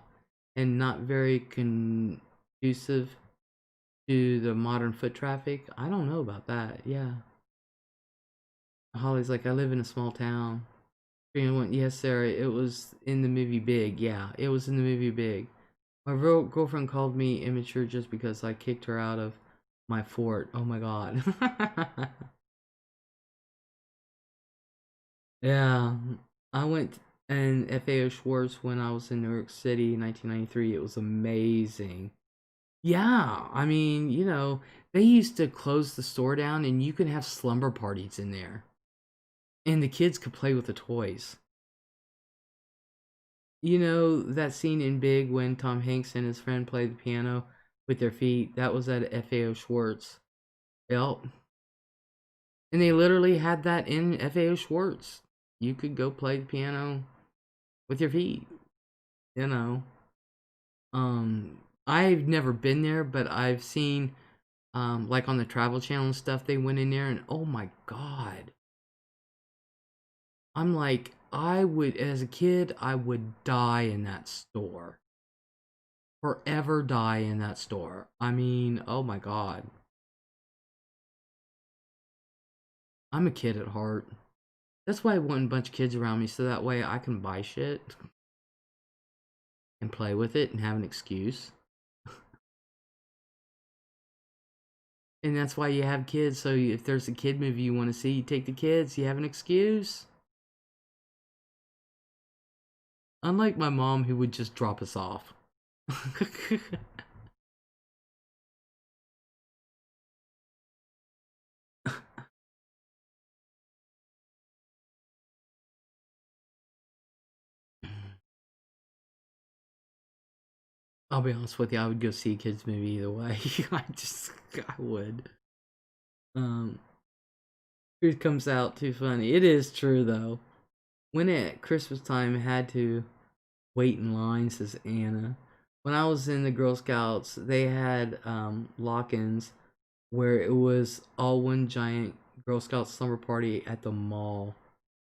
and not very conducive to the modern foot traffic. I don't know about that. Yeah. Holly's like, I live in a small town. Trina went, yes, Sarah, it was in the movie Big. Yeah, it was in the movie Big. My girlfriend called me immature just because I kicked her out of my fort. Oh my god. Yeah, I went And FAO Schwartz when I was in New York City in 1993. It was amazing. Yeah, I mean, they used to close the store down and you could have slumber parties in there. And the kids could play with the toys. You know that scene in Big when Tom Hanks and his friend played the piano with their feet? That was at FAO Schwartz. Yep. And they literally had that in FAO Schwartz. You could go play the piano with your feet, you know. I've never been there, but I've seen like on the Travel Channel and stuff, they went in there and oh my god. I'm like, I would, as a kid, I would die in that store. Forever die in that store. I mean, oh my god. I'm a kid at heart. That's why I want a bunch of kids around me so that way I can buy shit and play with it and have an excuse. And that's why you have kids, so if there's a kid movie you want to see, you take the kids, you have an excuse. Unlike my mom who would just drop us off. I'll be honest with you, I would go see a kids movie either way. I would. Truth comes out too funny. It is true though. When at Christmas time I had to wait in line, says Anna. When I was in the Girl Scouts, they had lock-ins where it was all one giant Girl Scout slumber party at the mall.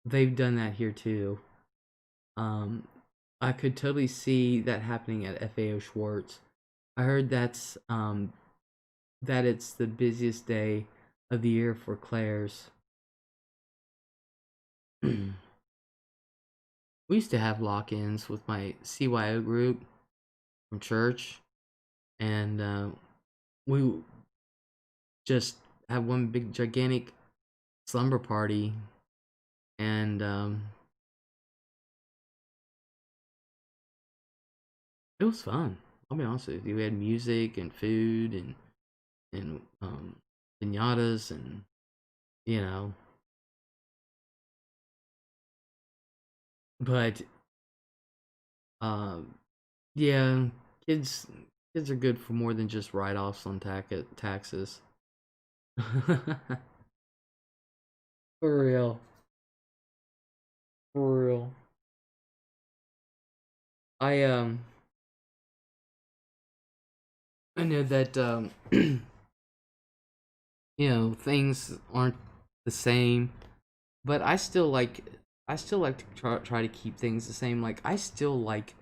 They've done that here too. I could totally see that happening at FAO Schwartz. I heard that it's the busiest day of the year for Claire's. We used to have lock-ins with my CYO group from church, and we just had one big gigantic slumber party, and it was fun. I'll be honest with you. We had music and food and pinatas and you know, but yeah, kids kids are good for more than just write-offs on taxes. For real. For real. I I know that things aren't the same, but I still like to try to keep things the same. Like I still like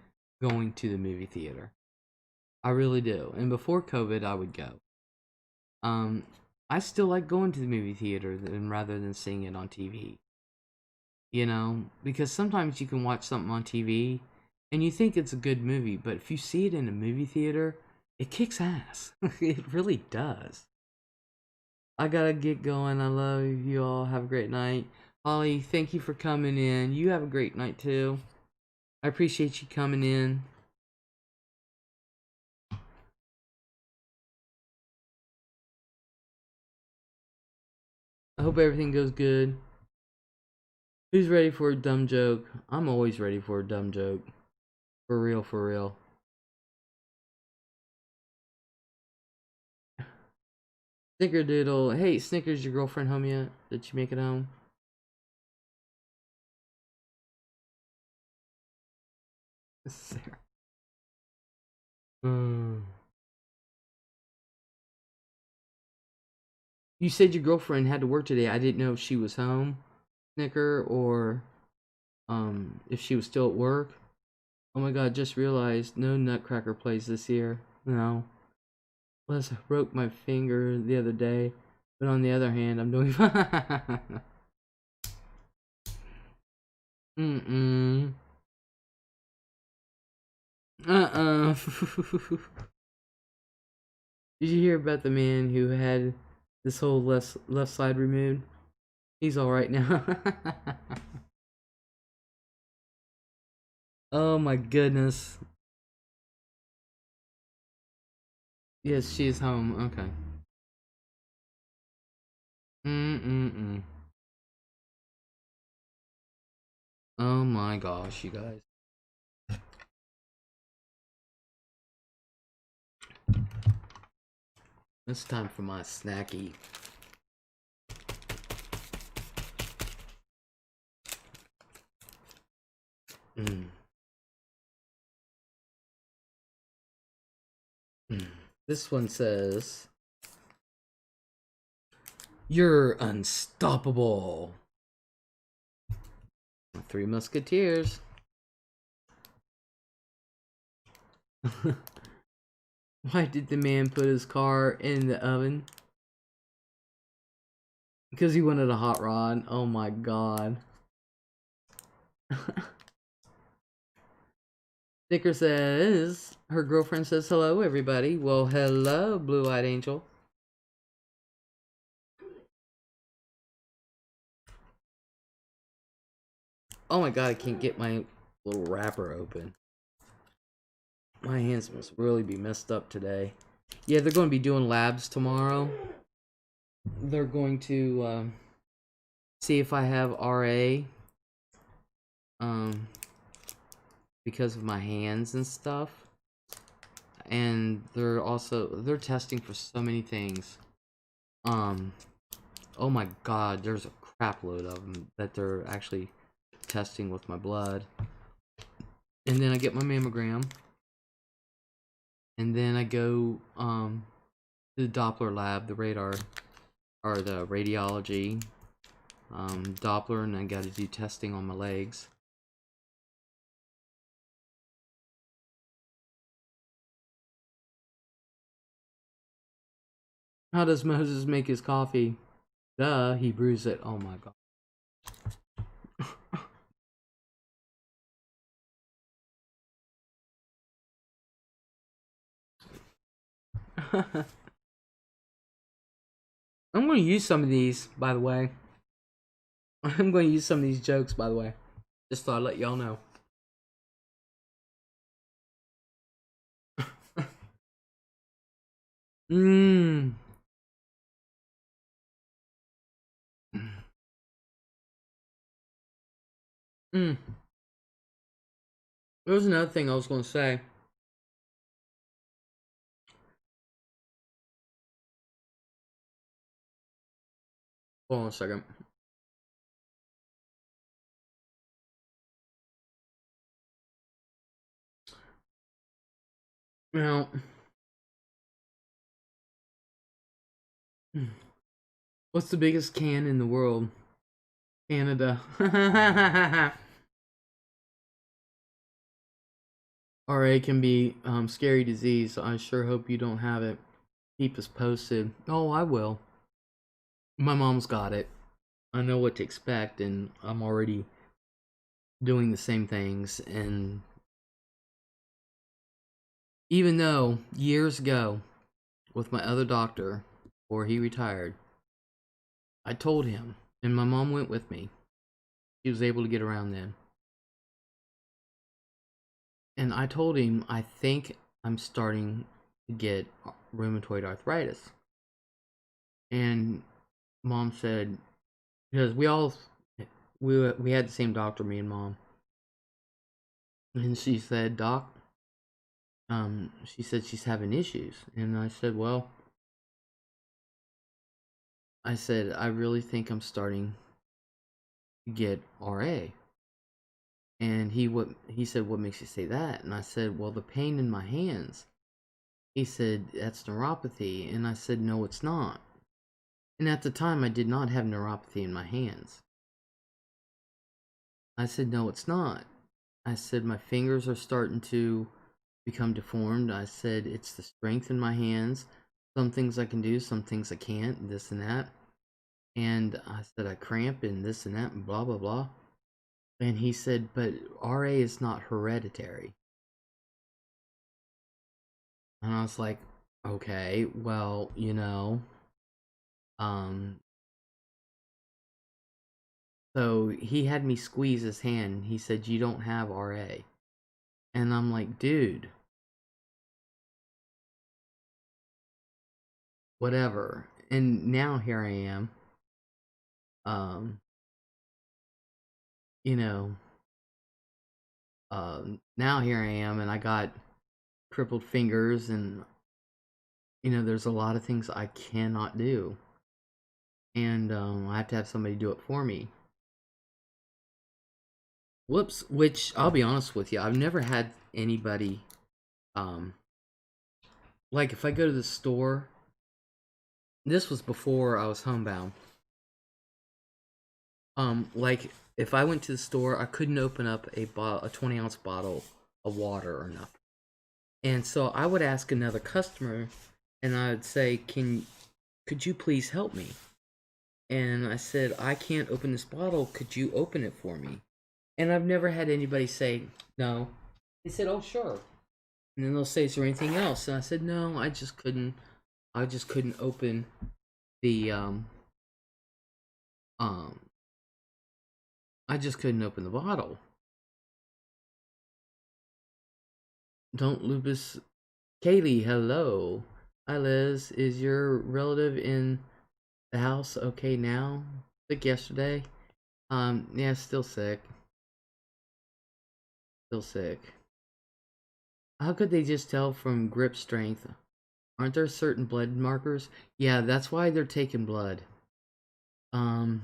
going to the movie theater. I really do. And before COVID, I would go. Um I still like going to the movie theater than rather than seeing it on TV. Because sometimes you can watch something on TV and you think it's a good movie, but if you see it in a movie theater, it kicks ass. It really does. I gotta get going. I love you all. Have a great night. Holly, thank you for coming in. You have a great night too. I appreciate you coming in. I hope everything goes good. Who's ready for a dumb joke? I'm always ready for a dumb joke. For real, for real. Snickerdoodle. Hey, Snickers, your girlfriend home yet? Did she make it home? Sarah. Hmm. You said your girlfriend had to work today. I didn't know if she was home, Snicker, or if she was still at work. Oh my god, just realized no Nutcracker plays this year. No. Les broke my finger the other day, but on the other hand, I'm doing Mm-mm. Uh-uh. Did you hear about the man who had this whole left side removed? He's alright now. Oh my goodness. Yes, she is home. Okay. Mm-mm-mm. Oh my gosh, you guys. It's time for my snacky. Mm. Mm. This one says, "You're unstoppable." Three Musketeers. Why did the man put his car in the oven? Because he wanted a hot rod. Oh my god. Sticker says, her girlfriend says hello, everybody. Well, hello, Blue-Eyed Angel. Oh my god, I can't get my little wrapper open. My hands must really be messed up today. Yeah, they're going to be doing labs tomorrow. They're going to see if I have RA. Um, because of my hands and stuff. And they're testing for so many things. Oh my god, there's a crap load of them that they're actually testing with my blood. And then I get my mammogram. And then I go to the Doppler lab, the radar, or the radiology, Doppler, and I gotta do testing on my legs. How does Moses make his coffee? Duh, he brews it. Oh my god. I'm going to use some of these, by the way. I'm going to use some of these jokes, by the way. Just thought I'd let y'all know. Mmm. Mmm. There was another thing I was going to say. Hold on a second. Now, what's the biggest can in the world? Canada. RA can be scary disease. So I sure hope you don't have it. Keep us posted. Oh, I will. My mom's got it. I know what to expect, and I'm already doing the same things. And even though years ago, with my other doctor, before he retired, I told him, and my mom went with me. She was able to get around then. And I told him, I think I'm starting to get rheumatoid arthritis. And mom said, because we had the same doctor, me and mom. And she said, Doc, she said she's having issues. And I said, well, I really think I'm starting to get RA. And he said, what makes you say that? And I said, well, the pain in my hands. He said, that's neuropathy. And I said, no, it's not. And at the time, I did not have neuropathy in my hands. I said, no, it's not. I said, my fingers are starting to become deformed. I said, it's the strength in my hands. Some things I can do, some things I can't, this and that. And I said, I cramp and this and that and blah, blah, blah. And he said, but RA is not hereditary. And I was like, okay, well, um, so he had me squeeze his hand. He said, you don't have RA. And I'm like, dude, whatever. And now here I am. Um, you know, now here I am, and I got crippled fingers, and there's a lot of things I cannot do, and I have to have somebody do it for me. Whoops. Which, I'll be honest with you, I've never had anybody, like, if I go to the store, this was before I was homebound. Like, if I went to the store, I couldn't open up a 20-ounce bottle of water or nothing. And so I would ask another customer, and I would say, could you please help me? And I said, I can't open this bottle. Could you open it for me? And I've never had anybody say no. They said, oh, sure. And then they'll say, is there anything else? And I said, no, I just couldn't open the, I just couldn't open the bottle. Don't lupus. Kaylee, hello. Hi, Liz. Is your relative in the house okay now? Sick yesterday? Yeah, still sick. Still sick. How could they just tell from grip strength? Aren't there certain blood markers? Yeah, that's why they're taking blood. My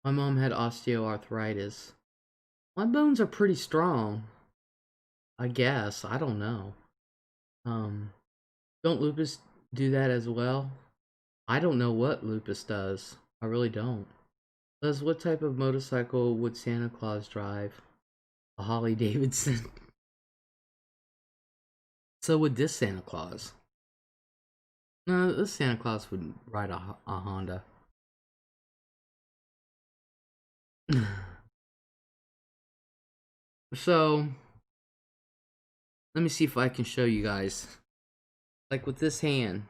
mom had osteoarthritis. My bones are pretty strong. I guess. I don't know. Don't lupus do that as well? I don't know what lupus does. I really don't. Liz, what type of motorcycle would Santa Claus drive? A Harley Davidson. So would this Santa Claus. No, this Santa Claus would ride a Honda. So, let me see if I can show you guys. Like with this hand.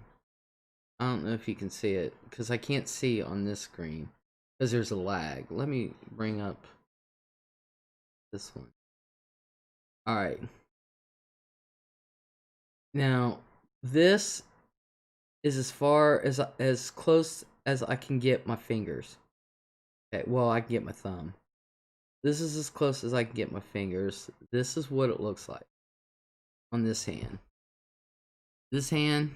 I don't know if you can see it, because I can't see on this screen. Because there's a lag. Let me bring up this one. Alright. Now, this is as far as close as I can get my fingers. Okay, well, I can get my thumb. This is as close as I can get my fingers. This is what it looks like on this hand. This hand,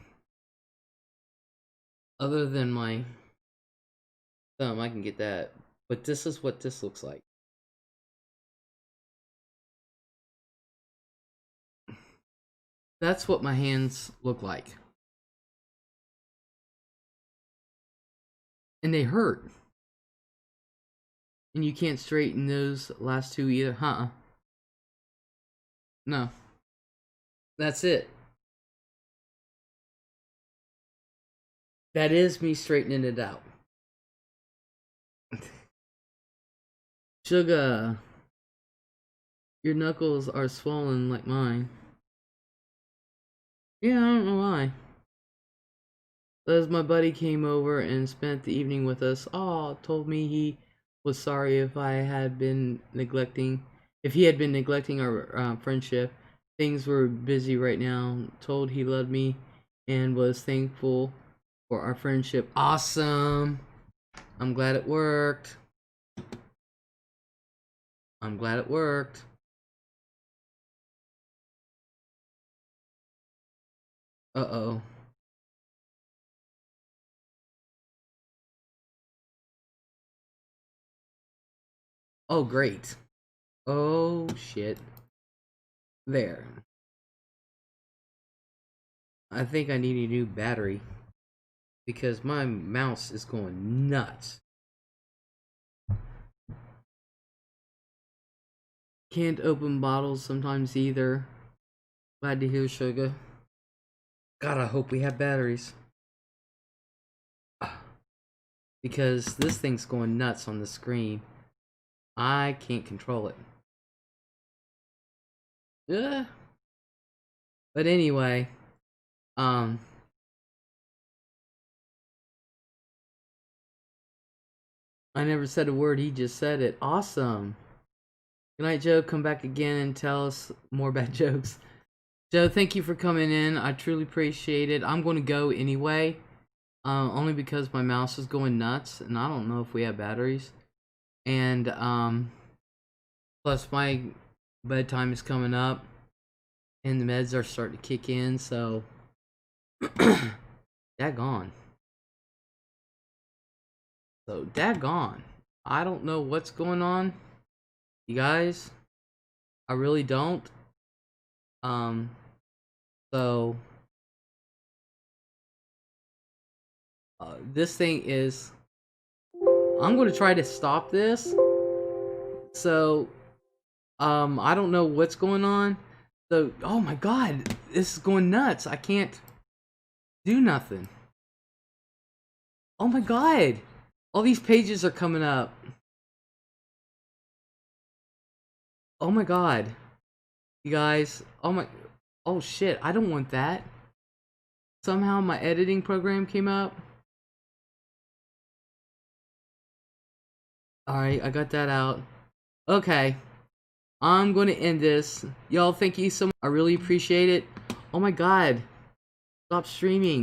other than my thumb, I can get that. But this is what this looks like. That's what my hands look like. And they hurt. And you can't straighten those last two either, huh? No. That's it. That is me straightening it out. Sugar, your knuckles are swollen like mine. Yeah, I don't know why. As my buddy came over and spent the evening with us, told me he was sorry if I had been neglecting, our friendship. Things were busy right now. Told he loved me and was thankful for our friendship. Awesome. I'm glad it worked. I'm glad it worked. Uh-oh. Oh, great. Oh, shit. There. I think I need a new battery because my mouse is going nuts. Can't open bottles sometimes either. Glad to hear, Sugar. God, I hope we have batteries. Because this thing's going nuts on the screen. I can't control it. Yeah. But anyway, I never said a word, he just said it. Awesome. Good night, Joe. Come back again and tell us more bad jokes. Joe, thank you for coming in. I truly appreciate it. I'm going to go anyway. Only because my mouse is going nuts, and I don't know if we have batteries. And, plus my bedtime is coming up, and the meds are starting to kick in, so... daggone. So, daggone. I don't know what's going on. You guys, I really don't. So this thing is, I'm going to try to stop this. So, I don't know what's going on. So, oh my god, this is going nuts. I can't do nothing. Oh my god, all these pages are coming up. Oh my god, you guys, oh shit, I don't want that. Somehow my editing program came up. Alright, I got that out. Okay, I'm gonna end this. Y'all, thank you so much. I really appreciate it. Oh my god, stop streaming.